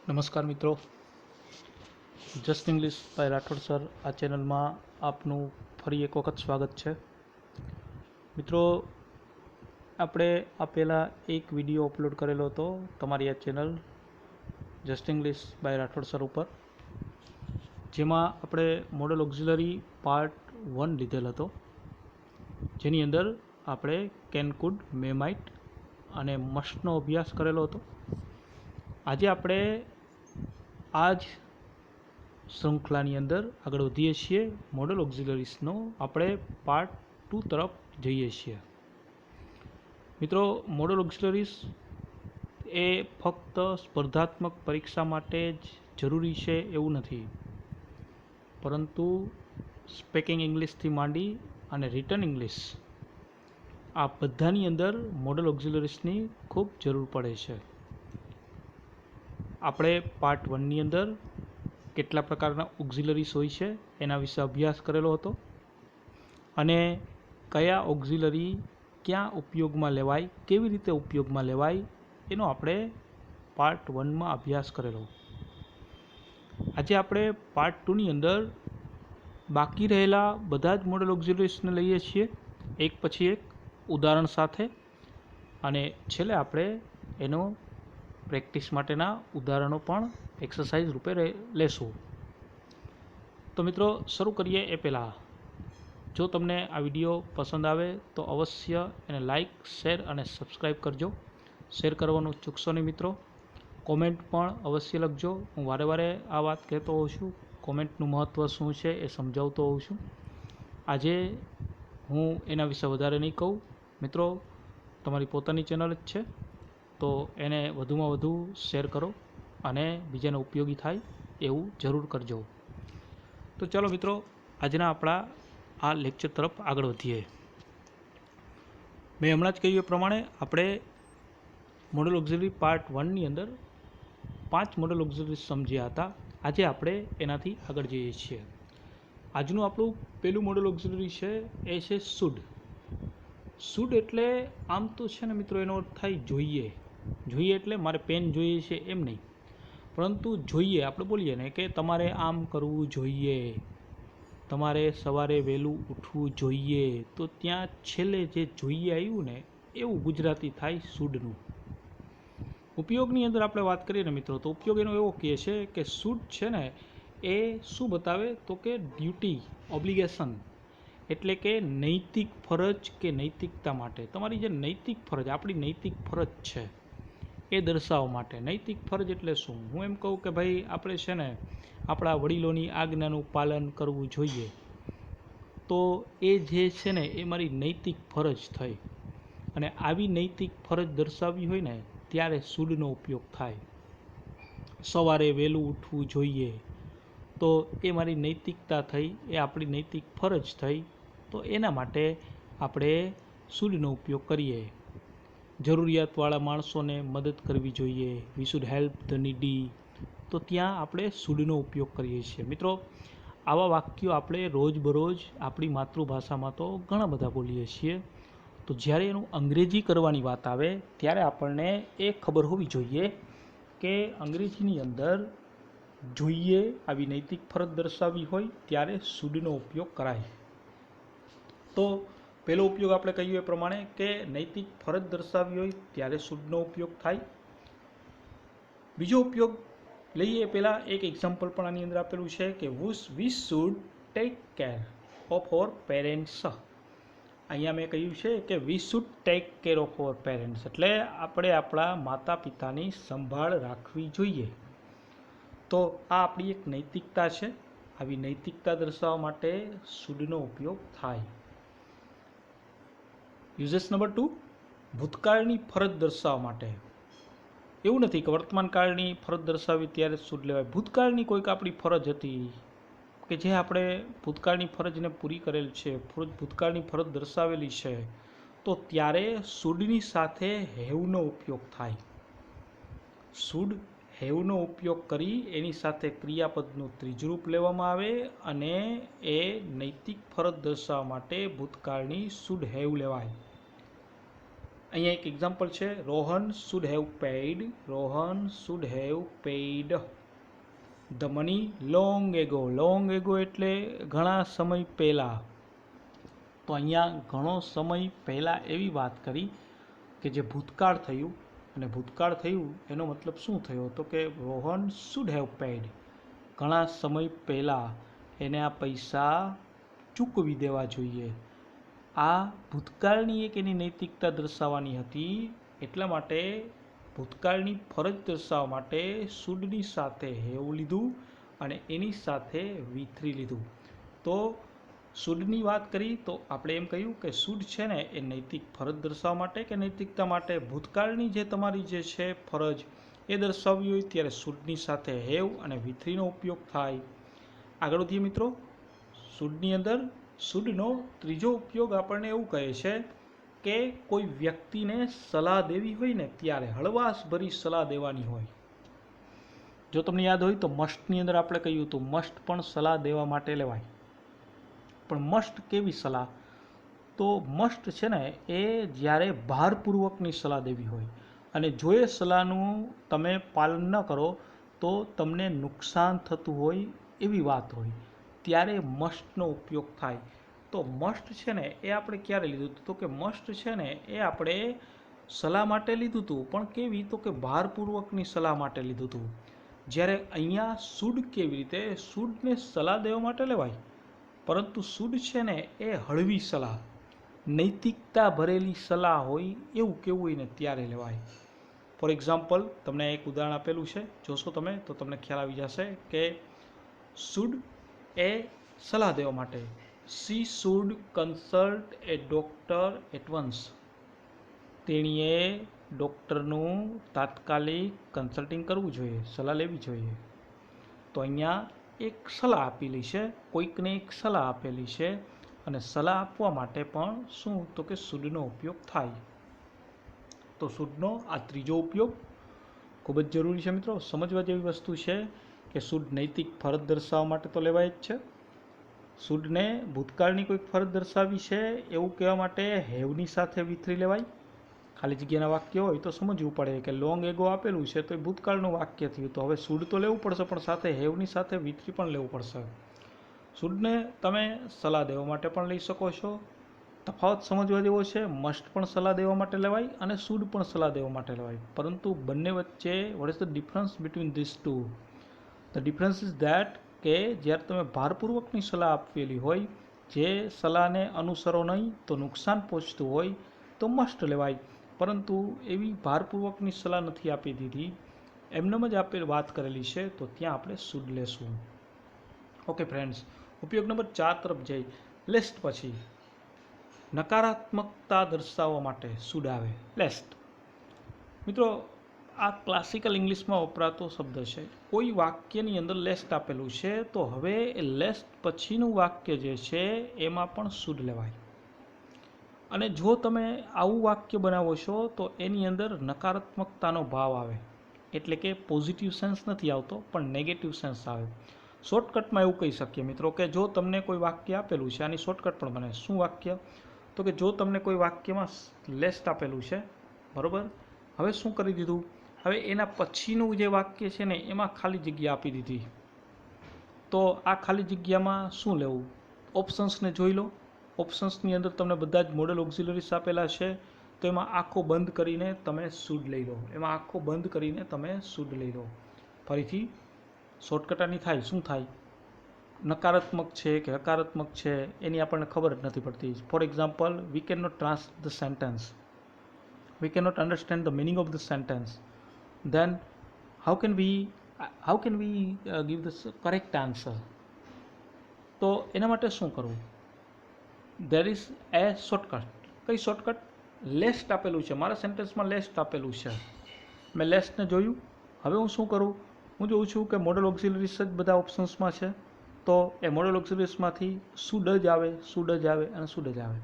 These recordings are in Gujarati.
નમસ્કાર મિત્રો, just English by Rathod sir આ ચેનલમાં આપનું ફરી એક વખત સ્વાગત છે. મિત્રો, આપણે આ પહેલાં એક વિડીયો અપલોડ કરેલો હતો તમારી આ channel just English by Rathod sir ઉપર, જેમાં આપણે મોડલ ઓક્ઝિલરી પાર્ટ 1 લીધેલ હતો, જેની અંદર આપણે કેન, કુડ, મે, માઇટ અને મસ્ટનો અભ્યાસ કરેલો હતો. આજે આપણે આ જ શૃંખલાની અંદર આગળ વધીએ છીએ. મોડલ ઓક્ઝિલરીસનો આપણે પાર્ટ 2 તરફ જઈએ છીએ. મિત્રો, મોડલ ઓક્ઝિલરીસ એ ફક્ત સ્પર્ધાત્મક પરીક્ષા માટે જ જરૂરી છે એવું નથી, પરંતુ સ્પીકિંગ ઇંગ્લિશથી માંડી અને રિટન ઇંગ્લિશ આ બધાની અંદર મોડલ ઓક્ઝિલરીસની ખૂબ જરૂર પડે છે. આપણે પાર્ટ 1ની અંદર કેટલા પ્રકારના ઓક્ઝિલરીસ હોય છે એના વિશે અભ્યાસ કરેલો હતો, અને કયા ઓક્ઝિલરી ક્યાં ઉપયોગમાં લેવાય, કેવી રીતે ઉપયોગમાં લેવાય એનો આપણે પાર્ટ 1માં અભ્યાસ કરેલો. આજે આપણે પાર્ટ 2ની અંદર બાકી રહેલા બધા જ મોડલ ઓક્ઝિલરીસને લઈએ છીએ એક પછી એક ઉદાહરણ સાથે, અને છેલ્લે આપણે એનો પ્રેક્ટિસ માટેના ઉદાહરણો પણ એક્સરસાઇઝ રૂપે લેશું. તો મિત્રો, શરૂ કરીએ એ પહેલાં, જો તમને આ વિડીયો પસંદ આવે તો અવશ્ય એને લાઇક, શેર અને સબસ્ક્રાઈબ કરજો. શેર કરવાનું ચૂકશો નહીં મિત્રો. કોમેન્ટ પણ અવશ્ય લખજો. હું વારે વારે આ વાત કહેતો હોઉં છું, કોમેન્ટનું મહત્ત્વ શું છે એ સમજાવતો હોઉં છું. આજે હું એના વિશે વધારે નહીં કહું. મિત્રો, તમારી પોતાની ચેનલ જ છે, તો એને વધુમાં વધુ શેર કરો અને બીજાને ઉપયોગી થાય એવું જરૂર કરજો. તો ચાલો મિત્રો, આજના આપણા આ લેક્ચર તરફ આગળ વધીએ. મેં હમણાં જ કહ્યું એ પ્રમાણે આપણે મોડલ ઓક્ઝિલરી પાર્ટ 1ની અંદર 5 મોડલ ઓક્ઝિલરી સમજ્યા હતા. આજે આપણે એનાથી આગળ જઈએ છીએ. આજનું આપણું પહેલું મોડલ ઓક્ઝિલરી છે એ છે શુડ. શુડ એટલે આમ તો છે ને મિત્રો, એનો અર્થ થાય જોઈએ. જોઈએ એટલે મારે પેન જોઈએ છે એમ નહીં, પરંતુ જોઈએ આપણે બોલીએ ને કે તમારે આમ કરવું જોઈએ, તમારે સવારે વહેલું ઉઠવું જોઈએ, તો ત્યાં છેલ્લે જે જોઈએ આવ્યું ને એવું ગુજરાતી થાય શુડનું. ઉપયોગની અંદર આપણે વાત કરીએ ને મિત્રો, તો ઉપયોગ એનો એવો કહે છે કે શુડ છે ને એ શું બતાવે તો કે ડ્યુટી, ઓબ્લિગેશન, એટલે કે નૈતિક ફરજ કે નૈતિકતા માટે. તમારી જે નૈતિક ફરજ, આપણી નૈતિક ફરજ છે એ દર્શાવવા માટે. નૈતિક ફરજ એટલે શું? હું એમ કહું કે ભાઈ આપણે છે ને આપણા વડીલોની આજ્ઞાનું પાલન કરવું જોઈએ, તો એ જે છે ને એ મારી નૈતિક ફરજ થઈ, અને આવી નૈતિક ફરજ દર્શાવવી હોય ને ત્યારે શુડનો ઉપયોગ થાય. સવારે વહેલું ઉઠવું જોઈએ, તો એ મારી નૈતિકતા થઈ, એ આપણી નૈતિક ફરજ થઈ, તો એના માટે આપણે શુડનો ઉપયોગ કરીએ. જરૂરિયાતવાળા માણસોને મદદ કરવી જોઈએ, વી શુડ હેલ્પ ધ નીડી, તો ત્યાં આપણે શુડનો ઉપયોગ કરીએ છીએ. મિત્રો, આવા વાક્યો આપણે રોજબરોજ આપણી માતૃભાષામાં તો ઘણા બધા બોલીએ છીએ, તો જ્યારે એનું અંગ્રેજી કરવાની વાત આવે ત્યારે આપણને એ ખબર હોવી જોઈએ કે અંગ્રેજીની અંદર જોઈએ આવી નૈતિક ફરજ દર્શાવવી હોય ત્યારે શુડનો ઉપયોગ કરાય. તો પહેલો ઉપયોગ આપણે કહ્યું એ પ્રમાણે કે નૈતિક ફરજ દર્શાવવી હોય ત્યારે શુડનો ઉપયોગ થાય. બીજો ઉપયોગ લઈએ પહેલાં એક એક્ઝામ્પલ પણ આની અંદર આપેલું છે કે we should take care of our parents. અહીંયા મેં કહ્યું છે કે we should take care of our parents, એટલે આપણે આપણા માતા પિતાની સંભાળ રાખવી જોઈએ. તો આ આપણી એક નૈતિકતા છે. આવી નૈતિકતા દર્શાવવા માટે શુડનો ઉપયોગ થાય. યુઝેસ નંબર 2, ભૂતકાળની ફરજ દર્શાવવા માટે. એવું નથી કે વર્તમાન કાળની ફરજ દર્શાવી ત્યારે શુડ લેવાય. ભૂતકાળની કોઈક આપણી ફરજ હતી કે જે આપણે ભૂતકાળની ફરજને પૂરી કરેલ છે, ભૂતકાળની ફરજ દર્શાવેલી છે, તો ત્યારે શુડની સાથે હેવનો ઉપયોગ થાય. શુડ હેવનો ઉપયોગ કરી એની સાથે ક્રિયાપદનું ત્રીજું રૂપ લેવામાં આવે, અને એ નૈતિક ફરજ દર્શાવવા માટે ભૂતકાળની શુડ હેવ લેવાય. અહીંયા એક એક્ઝામ્પલ છે, Rohan should have paid, Rohan should have paid the money long ago. Long ago એટલે ઘણા સમય પહેલાં. તો અહીંયા ઘણો સમય પહેલાં એવી વાત કરી કે જે ભૂતકાળ થયું, અને ભૂતકાળ થયું એનો મતલબ શું થયો? તો કે રોહન શુડ હેવ પેઇડ, ઘણા સમય પહેલાં એને આ પૈસા ચૂકવી દેવા જોઈએ. આ ભૂતકાળની એક એની નૈતિકતા દર્શાવવાની હતી, એટલા માટે ભૂતકાળની ફરજ દર્શાવવા માટે શુડની સાથે હેવ લીધું અને એની સાથે V3 લીધું. તો શુડની વાત કરી તો આપણે એમ કહ્યું કે શુડ છે ને એ નૈતિક ફરજ દર્શાવવા માટે કે નૈતિકતા માટે, ભૂતકાળની જે તમારી જે છે ફરજ એ દર્શાવવી હોય ત્યારે શુડની સાથે હેવ અને V3નો ઉપયોગ થાય. આગળ વધીએ મિત્રો. શુડની અંદર શુડનો ત્રીજો ઉપયોગ આપણને એવું કહે છે કે કોઈ વ્યક્તિને સલાહ દેવી હોય ને ત્યારે હળવાશભરી સલાહ દેવાની હોય. જો તમને યાદ હોય તો મસ્ટની અંદર આપણે કહ્યું હતું મસ્ટ પણ સલાહ દેવા માટે લેવાય. પણ મસ્ટ કેવી સલાહ? તો મસ્ટ છે ને એ જ્યારે ભારપૂર્વકની સલાહ દેવી હોય, અને જો એ સલાહનું તમે પાલન ન કરો તો તમને નુકસાન થતું હોય એવી વાત હોય, ત્યારે મસ્ટનો ઉપયોગ થાય. તો મસ્ટ છે ને એ આપણે ક્યારે લીધું હતું? તો કે મસ્ટ છે ને એ આપણે સલાહ માટે લીધું હતું, પણ કેવી? તો કે ભારપૂર્વકની સલાહ માટે લીધું હતું. જ્યારે અહીંયા શુડ કેવી રીતે? શુડને સલાહ દેવા માટે લેવાય, પરંતુ શુડ છે ને એ હળવી સલાહ, નૈતિકતા ભરેલી સલાહ હોય એવું કેવું હોય ને ત્યારે લેવાય. ફોર એક્ઝામ્પલ, તમને એક ઉદાહરણ આપેલું છે, જોશો તમે તો તમને ખ્યાલ આવી જશે કે શુડ એ સલાહ દેવા માટે, she should consult a doctor at once, તેણીએ ડૉક્ટરનું તાત્કાલિક કન્સલ્ટિંગ કરવું જોઈએ, સલાહ લેવી જોઈએ. તો અહીંયા એક સલાહ આપેલી છે, કોઈકને એક સલાહ આપેલી છે, અને સલાહ આપવા માટે પણ શું? તો કે શુડનો ઉપયોગ થાય. તો શુડનો આ ત્રીજો ઉપયોગ ખૂબ જ જરૂરી છે મિત્રો, સમજવા જેવી વસ્તુ છે કે શુડ નૈતિક ફરજ દર્શાવવા માટે તો લેવાય જ છે. શુડને ભૂતકાળની કોઈક ફરજ દર્શાવી છે એવું કહેવા માટે હેવની સાથે V3 લેવાય. ખાલી જગ્યાના વાક્ય હોય તો સમજવું પડે કે લોંગ એગો આપેલું છે તો એ ભૂતકાળનું વાક્ય થયું, તો હવે શુડ તો લેવું પડશે, પણ સાથે હેવની સાથે V3 પણ લેવું પડશે. શુડને તમે સલાહ દેવા માટે પણ લઈ શકો છો. તફાવત સમજવા જેવો છે, મસ્ટ પણ સલાહ દેવા માટે લેવાય અને શુડ પણ સલાહ દેવા માટે લેવાય, પરંતુ બંને વચ્ચે what is the difference between this two? The difference is that કે જ્યારે તમે ભારપૂર્વકની સલાહ આપેલી હોય, જે સલાહને અનુસરો નહીં તો નુકસાન પહોંચતું હોય તો મસ્ટ લેવાય, પરંતુ એવી ભારપૂર્વકની સલાહ નથી આપી દીધી, એમનેમ જ આપેલ વાત કરેલી છે, તો ત્યાં આપણે શુડ લેશું. ઓકે ફ્રેન્ડ્સ, ઉપયોગ નંબર 4 તરફ જઈ. લેસ્ટ પછી નકારાત્મકતા દર્શાવવા માટે શુડ આવે, લેસ્ટ. મિત્રો, આ ક્લાસિકલ ઇંગ્લિશમાં વપરાતો શબ્દ છે. કોઈ વાક્યની અંદર લેસ્ટ આપેલું છે, તો હવે એ લેસ્ટ પછીનું વાક્ય જે છે એમાં પણ શુડ લેવાય. અને જો તમે આવું વાક્ય બનાવો છો તો એની અંદર નકારાત્મકતાનો ભાવ આવે, એટલે કે પોઝિટિવ સેન્સ નથી આવતો પણ નેગેટિવ સેન્સ આવે. શોર્ટકટમાં એવું કહી શકીએ મિત્રો કે જો તમને કોઈ વાક્ય આપેલું છે, આની શોર્ટકટ પણ બને. શું વાક્ય? તો કે જો તમને કોઈ વાક્યમાં લેસ્ટ આપેલું છે, બરાબર, હવે શું કરી દીધું? હવે એના પછીનું જે વાક્ય છે ને એમાં ખાલી જગ્યા આપી દીધી. તો આ ખાલી જગ્યામાં શું લેવું? ઓપ્શન્સને જોઈ લો. ઓપ્શન્સની અંદર તમને બધા જ મોડલ ઓક્ઝિલરીઝ આપેલા છે, તો એમાં આંખો બંધ કરીને તમે શુડ લઈ લો. એમાં આંખો બંધ કરીને તમે શુડ લઈ લો. ફરીથી શોર્ટકટ આની થાય, શું થાય? નકારાત્મક છે કે હકારાત્મક છે એની આપણને ખબર જ નથી પડતી. For example, we can not translate the sentence, we can not understand the meaning of the sentence, then how can we give the correct answer? તો એના માટે શું કરવું? there is a shortcut. કઈ શોર્ટકટ? લેસ્ટ આપેલું છે, મારા સેન્ટેન્સમાં લેસ્ટ આપેલું છે, મેં લેસ્ટને જોયું. હવે હું શું કરું? હું જોઉં છું કે મોડલ ઓક્ઝિલરીઝ જ બધા ઓપ્શન્સમાં છે, તો એ મોડલ ઓક્ઝિલરીઝમાંથી શુડ જ આવે, શુડ જ આવે અને શુડ જ આવે,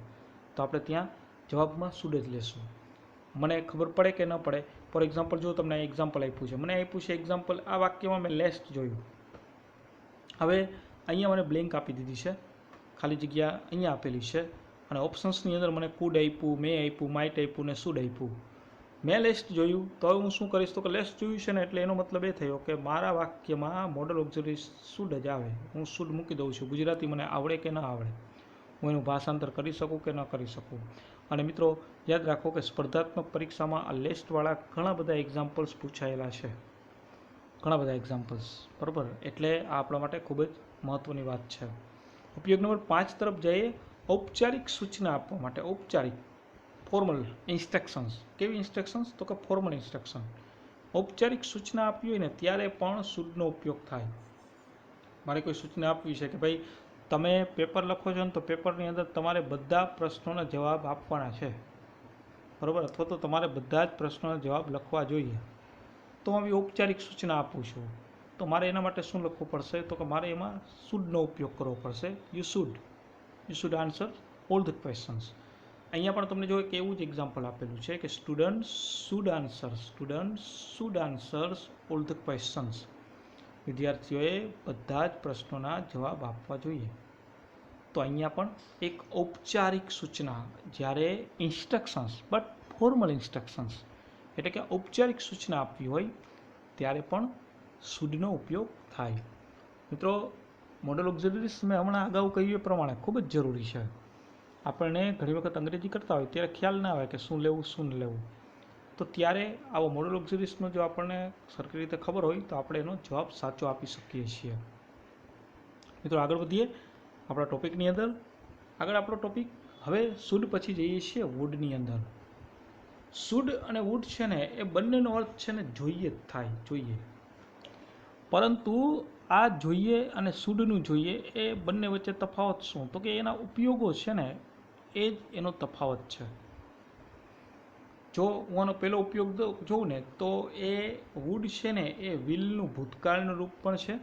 તો આપણે ત્યાં જવાબમાં શુડ જ લેશું. મને ખબર પડે કે ન પડે. ફોર એક્ઝામ્પલ, જો તમને એક્ઝામ્પલ આપ્યું છે, મને આપ્યું છે એક્ઝામ્પલ, આ વાક્યમાં મેં લેસ્ટ જોયું. હવે અહીંયા મને બ્લેન્ક આપી દીધી છે, ખાલી જગ્યા અહીંયા આપેલી છે, અને ઓપ્શન્સની અંદર મને કુડ આપ્યું, મે આપ્યું, માઇટ આપ્યું ને શુડ આપ્યું. મેં લેસ્ટ જોયું તો હવે હું શું કરીશ તો કે લેસ્ટ જોયું છે ને એટલે એનો મતલબ એ થયો કે મારા વાક્યમાં મોડલ ઓક્ઝિલરી શુડ જ આવે. હું શુડ મૂકી દઉં છું. ગુજરાતી મને આવડે કે ન આવડે, હું એનું ભાષાંતર કરી શકું કે ન કરી શકું. અને મિત્રો યાદ રાખો કે સ્પર્ધાત્મક પરીક્ષામાં આ લેસ્ટવાળા ઘણા બધા એક્ઝામ્પલ્સ પૂછાયેલા છે, ઘણા બધા એક્ઝામ્પલ્સ, બરાબર. એટલે આ આપણા માટે ખૂબ જ મહત્ત્વની વાત છે. ઉપયોગ નંબર 5 તરફ જઈએ. ઔપચારિક સૂચના આપવા માટે, ઔપચારિક ફોર્મલ ઇન્સ્ટ્રક્શન્સ. કેવી ઇન્સ્ટ્રક્શન્સ તો કે ફોર્મલ ઇન્સ્ટ્રક્શન. ઔપચારિક સૂચના આપવી હોય ને ત્યારે પણ શુડનો ઉપયોગ થાય. મારે કોઈ સૂચના આપવી છે કે ભાઈ તમે પેપર લખો છો ને તો પેપરની અંદર તમારે બધા પ્રશ્નોના જવાબ આપવાના છે, બરાબર, અથવા તો તમારે બધા જ પ્રશ્નોના જવાબ લખવા જોઈએ, તો હું આવી ઔપચારિક સૂચના આપું છું. તો મારે એના માટે શું લખવું પડશે તો કે મારે એમાં શુડનો ઉપયોગ કરવો પડશે. You should answer all the questions. અહીંયા પણ તમને જો એક એવું જ એક્ઝામ્પલ આપેલું છે કે student should answers all the questions. વિદ્યાર્થીઓએ બધા જ પ્રશ્નોના જવાબ આપવા જોઈએ. તો અહીંયા પણ એક ઔપચારિક સૂચના, જ્યારે ઇન્સ્ટ્રક્શન્સ બટ ફોર્મલ ઇન્સ્ટ્રક્શન્સ એટલે કે ઔપચારિક સૂચના આપવી હોય ત્યારે પણ શુડનો ઉપયોગ થાય. મિત્રો મોડલ ઓક્ઝિલરીઝ મેં હમણાં અગાઉ કહ્યું એ પ્રમાણે ખૂબ જ જરૂરી છે. આપણને ઘણી વખત અંગ્રેજી કરતા હોય ત્યારે ખ્યાલ ના આવે કે શું લેવું શું ન લેવું, તો ત્યારે આવો મોડલ ઓક્ઝિલરીઝનો જો આપણને સરખી રીતે ખબર હોય તો આપણે એનો જવાબ સાચો આપી શકીએ છીએ. મિત્રો આગળ વધીએ આપણા ટોપિકની અંદર. આગળ આપણો ટોપિક હવે શુડ પછી જઈએ છીએ વુડની અંદર. શુડ અને વુડ છે ને એ બંનેનો અર્થ છે ને જોઈએ જ થાય, જોઈએ. પરંતુ આ જોઈએ અને શુડનું જોઈએ એ બંને વચ્ચે તફાવત શું તો કે એના ઉપયોગો છે ને એ જ એનો તફાવત છે. જો હું આનો પહેલો ઉપયોગ જોઉં ને તો એ વુડ છે ને એ વિલનું ભૂતકાળનું રૂપ પણ છે.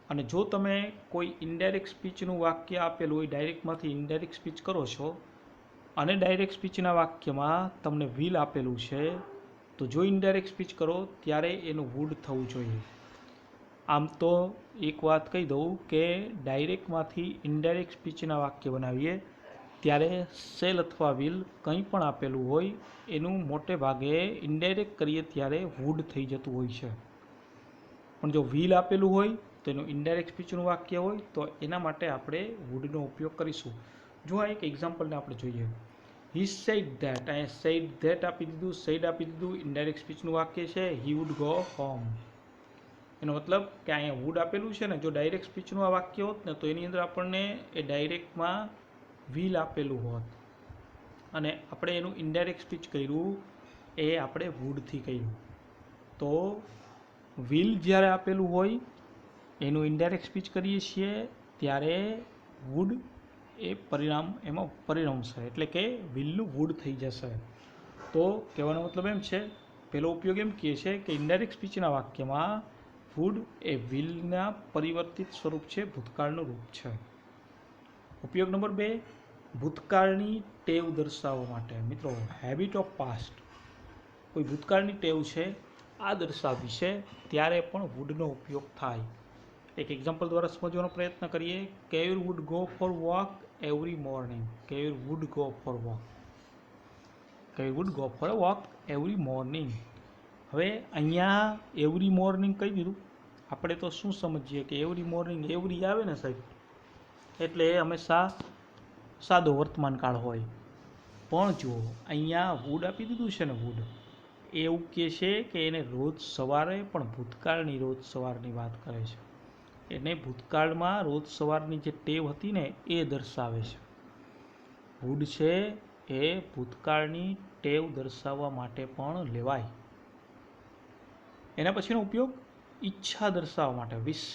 અને જો તમે કોઈ ઇનડાયરેક્ટ સ્પીચનું વાક્ય આપેલું હોય, ડાયરેક્ટમાંથી ઇનડાયરેક્ટ સ્પીચ કરો છો અને ડાયરેક્ટ સ્પીચના વાક્યમાં તમને વિલ આપેલું છે, તો જો ઇનડાયરેક્ટ સ્પીચ કરો ત્યારે એનું વુડ થવું જોઈએ. આમ તો એક વાત કહી દઉં કે ડાયરેક્ટમાંથી ઇનડાયરેક્ટ સ્પીચના વાક્ય બનાવીએ ત્યારે સેલ અથવા વિલ કંઈ પણ આપેલું હોય એનું મોટે ભાગે ઇનડાયરેક્ટ કરીએ ત્યારે વુડ થઈ જતું હોય છે. પણ જો વિલ આપેલું હોય તો એનું ઇનડાયરેક્ટ સ્પીચનું વાક્ય હોય તો એના માટે આપણે વુડનો ઉપયોગ કરીશું. જો આ એક એક્ઝામ્પલને આપણે જોઈએ. હી સેડ ધેટ, અહીંયા સેડ ધેટ આપી દીધું, સેડ આપી દીધું, ઇનડાયરેક્ટ સ્પીચનું વાક્ય છે હી વુડ ગો હોમ. એનો મતલબ કે અહીંયા વુડ આપેલું છે ને, જો ડાયરેક્ટ સ્પીચનું આ વાક્ય હોત ને તો એની અંદર આપણને એ ડાયરેક્ટમાં વિલ આપેલું હોત અને આપણે એનું ઇનડાયરેક્ટ સ્પીચ કર્યું એ આપણે વુડથી કર્યું. તો વિલ જ્યારે આપેલું હોય એનું ઇનડાયરેક્ટ સ્પીચ કરીએ છીએ ત્યારે વુડ એ પરિણામ એમાં પરિણમશે, એટલે કે વિલનું વુડ થઈ જશે. તો કહેવાનો મતલબ એમ છે, પહેલો ઉપયોગ એમ કહે છે કે ઇનડાયરેક્ટ સ્પીચના વાક્યમાં વુડ એ વિલના પરિવર્તિત સ્વરૂપ છે, ભૂતકાળનું રૂપ છે. ઉપયોગ નંબર 2, ભૂતકાળની ટેવ દર્શાવવા માટે. મિત્રો હેબિટ ઓફ પાસ્ટ, કોઈ ભૂતકાળની ટેવ છે આ દર્શાવવી છે ત્યારે પણ વુડનો ઉપયોગ થાય. એક એક્ઝામ્પલ દ્વારા સમજવાનો પ્રયત્ન કરીએ. Keyur would go for walk every morning. Keyur would go for walk, Keyur would go for a walk every morning. હવે અહીંયા એવરી મોર્નિંગ કહી દીધું. આપણે તો શું સમજીએ કે એવરી મોર્નિંગ, એવરી આવે ને સાહેબ એટલે એ હંમેશા સાદો વર્તમાન કાળ હોય. પણ જો અહીંયા વુડ આપી દીધું છે ને, વુડ એવું કહે છે કે એને રોજ સવારે, પણ ભૂતકાળની રોજ સવારની વાત કરે છે. એને ભૂતકાળમાં રોજ સવારની જે ટેવ હતી ને એ દર્શાવે છે. વુડ છે એ ભૂતકાળની ટેવ દર્શાવવા માટે પણ લેવાય. એના પછીનો ઉપયોગ ઈચ્છા દર્શાવવા માટે, વિશ.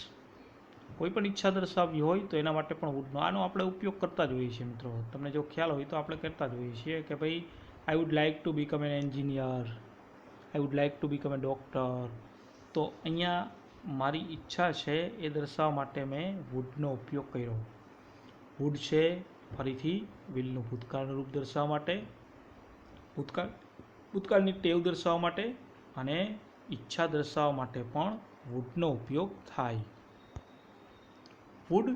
કોઈ પણ ઈચ્છા દર્શાવવી હોય તો એના માટે પણ વુડનો આનો આપણે ઉપયોગ કરતા જ હોઈએ છીએ. મિત્રો તમને જો ખ્યાલ હોય તો આપણે કરતા જ હોઈએ છીએ કે ભાઈ I would like to become N engineer, I would like to become A doctor. તો અહીંયા મારી ઈચ્છા છે એ દર્શાવવા માટે મેં વુડનો ઉપયોગ કર્યો. વુડ છે ફરીથી વિલનું ભૂતકાળનું રૂપ દર્શાવવા માટે, ભૂતકાળની ટેવ દર્શાવવા માટે અને ઈચ્છા દર્શાવવા માટે પણ વુડનો ઉપયોગ થાય. વુડ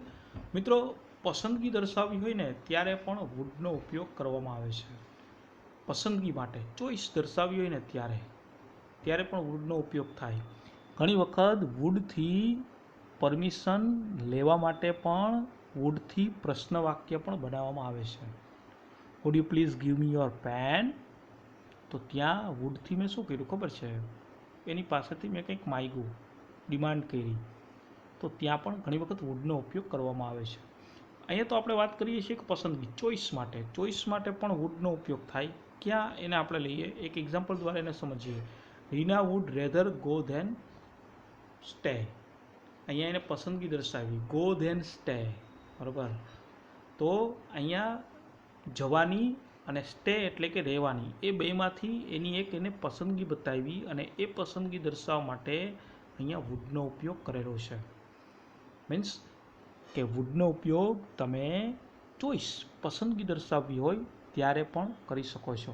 મિત્રો પસંદગી દર્શાવવી હોય ને ત્યારે પણ વુડનો ઉપયોગ કરવામાં આવે છે. પસંદગી માટે ચોઈસ દર્શાવવી હોય ને ત્યારે પણ વુડનો ઉપયોગ થાય. ઘણી વખત વુડથી પરમિશન લેવા માટે પણ વુડથી પ્રશ્ન વાક્ય પણ બનાવવામાં આવે છે. Would you please give me your pen? તો ત્યાં વુડથી મેં શું કર્યું ખબર છે, એની પાસેથી મેં કંઈક માગ્યું, ડિમાન્ડ કરી, તો ત્યાં પણ ઘણી વખત વુડનો ઉપયોગ કરવામાં આવે છે. અહીંયા તો આપણે વાત કરીએ છીએ કે પસંદગી ચોઈસ માટે પણ વુડનો ઉપયોગ થાય. ક્યાં એને આપણે લઈએ, એક એક્ઝામ્પલ દ્વારા એને સમજીએ. Reena would rather go than stay. અહીંયા એને પસંદગી દર્શાવી, ગો ધેન સ્ટે, બરાબર. તો અહીંયા જવાની અને સ્ટે એટલે કે રહેવાની, એ બેમાંથી એની એક એને પસંદગી બતાવી અને એ પસંદગી દર્શાવવા માટે અહીંયા વુડનો ઉપયોગ કરેલો છે. મીન્સ કે વુડનો ઉપયોગ તમે ચોઈસ પસંદગી દર્શાવવી હોય ત્યારે પણ કરી શકો છો.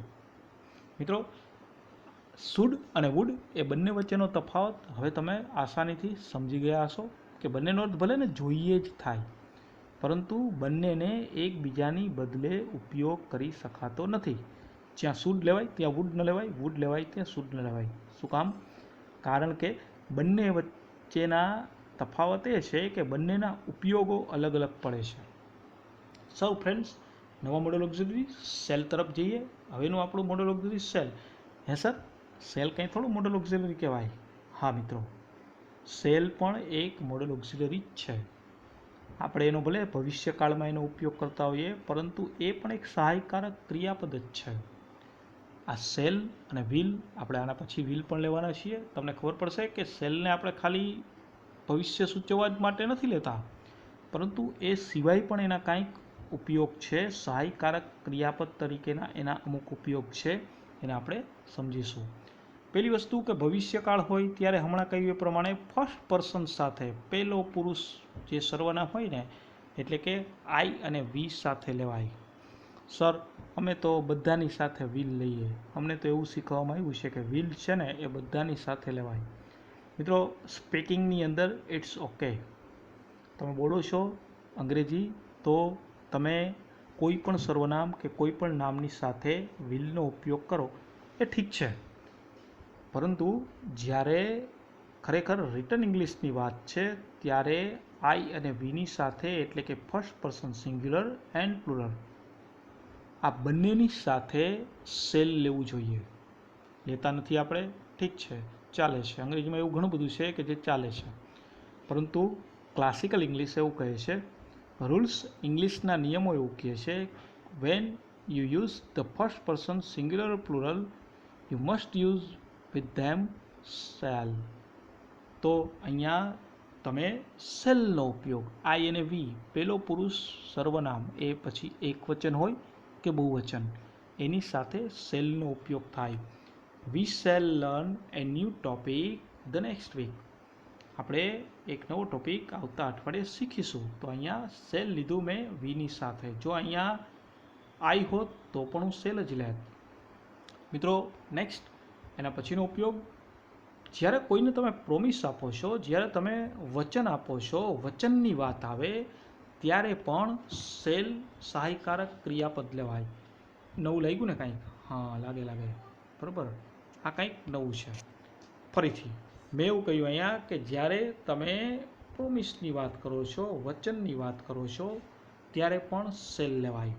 મિત્રો, શુડ અને વુડ એ બંને વચ્ચેનો તફાવત હવે તમે આસાનીથી સમજી ગયા હશો કે બંનેનો અર્થ ભલે ને જોઈએ જ થાય, પરંતુ બંનેને એકબીજાની બદલે ઉપયોગ કરી શકાતો નથી. જ્યાં શુડ લેવાય ત્યાં વુડ ન લેવાય, વુડ લેવાય ત્યાં શુડ ન લેવાય. શું કામ? કારણ કે બંને વચ્ચેના તફાવત એ છે કે બંનેના ઉપયોગો અલગ અલગ પડે છે. સૌ ફ્રેન્ડ્સ, નવા મોડલ ઓક્ઝિલરી સેલ તરફ જઈએ. હવેનું આપણું મોડલ ઓક્ઝિલરી સેલ. હે સર, સેલ કંઈ થોડું મોડલ ઓક્ઝિલરી કહેવાય? હા મિત્રો, સેલ પણ એક મોડલ ઓક્ઝિલરી જ છે. આપણે એનો ભલે ભવિષ્યકાળમાં એનો ઉપયોગ કરતા હોઈએ, પરંતુ એ પણ એક સહાયકારક ક્રિયાપદ જ છે. આ સેલ અને વ્હીલ, આપણે આના પછી વ્હીલ પણ લેવાના છીએ. તમને ખબર પડશે કે સેલને આપણે ખાલી ભવિષ્ય સૂચવવા જ માટે નથી લેતા, પરંતુ એ સિવાય પણ એના કાંઈક ઉપયોગ છે. સહાયકારક ક્રિયાપદ તરીકેના એના અમુક ઉપયોગ છે, એને આપણે સમજીશું. પહેલી વસ્તુ કે ભવિષ્યકાળ હોય ત્યારે હમણાં કહ્યું એ પ્રમાણે ફર્સ્ટ પર્સન સાથે પહેલો પુરુષ જે સર્વનામ હોય ને, એટલે કે આઈ અને વી સાથે લેવાય. સર, અમે તો બધાની સાથે વિલ લઈએ, અમને તો એવું શીખવવામાં આવ્યું છે કે વિલ છે ને એ બધાની સાથે લેવાય. મિત્રો, સ્પીકિંગની અંદર ઇટ્સ ઓકે. તમે બોલો છો અંગ્રેજી તો તમે કોઈ પણ સર્વનામ કે કોઈ પણ નામની સાથે વિલનો ઉપયોગ કરો એ ઠીક છે, પરંતુ જ્યારે ખરેખર રિટન ઇંગ્લિશની વાત છે ત્યારે આઈ અને વીની સાથે, એટલે કે first person singular and plural, આ બંનેની સાથે સેલ લેવું જોઈએ. લેતા નથી આપણે, ઠીક છે, ચાલે છે. અંગ્રેજીમાં એવું ઘણું બધું છે કે જે ચાલે છે, પરંતુ ક્લાસિકલ ઇંગ્લિશ એવું કહે છે, રૂલ્સ ઇંગ્લિશના નિયમો એવું કહે છે, when you use the first person singular plural you must use with them cell. તો અહીંયા તમે સેલનો ઉપયોગ, આઈ અને વી, પેલો પુરુષ સર્વનામ, એ પછી એક વચન હોય કે બહુવચન, એની સાથે સેલનો ઉપયોગ થાય. We shall learn a new topic the next week. આપણે એક નવો ટોપિક આવતા અઠવાડિયે શીખીશું. તો અહીંયા સેલ લીધું મેં વીની સાથે. જો અહીંયા આઈ હોત તો પણ હું સેલ જ લેત. મિત્રો, નેક્સ્ટ એના પછીનો ઉપયોગ, જ્યારે કોઈને તમે પ્રોમિસ આપો છો, જ્યારે તમે વચન આપો છો, વચનની વાત આવે ત્યારે પણ સેલ સહાયકારક ક્રિયાપદ લેવાય. નવું લાગ્યું ને કાંઈક? હા, લાગે, બરાબર. આ કંઈક નવું છે. ફરીથી મેં એવું કહ્યું અહીંયા કે જ્યારે તમે પ્રોમિસની વાત કરો છો, વચનની વાત કરો છો, ત્યારે પણ સેલ લેવાય.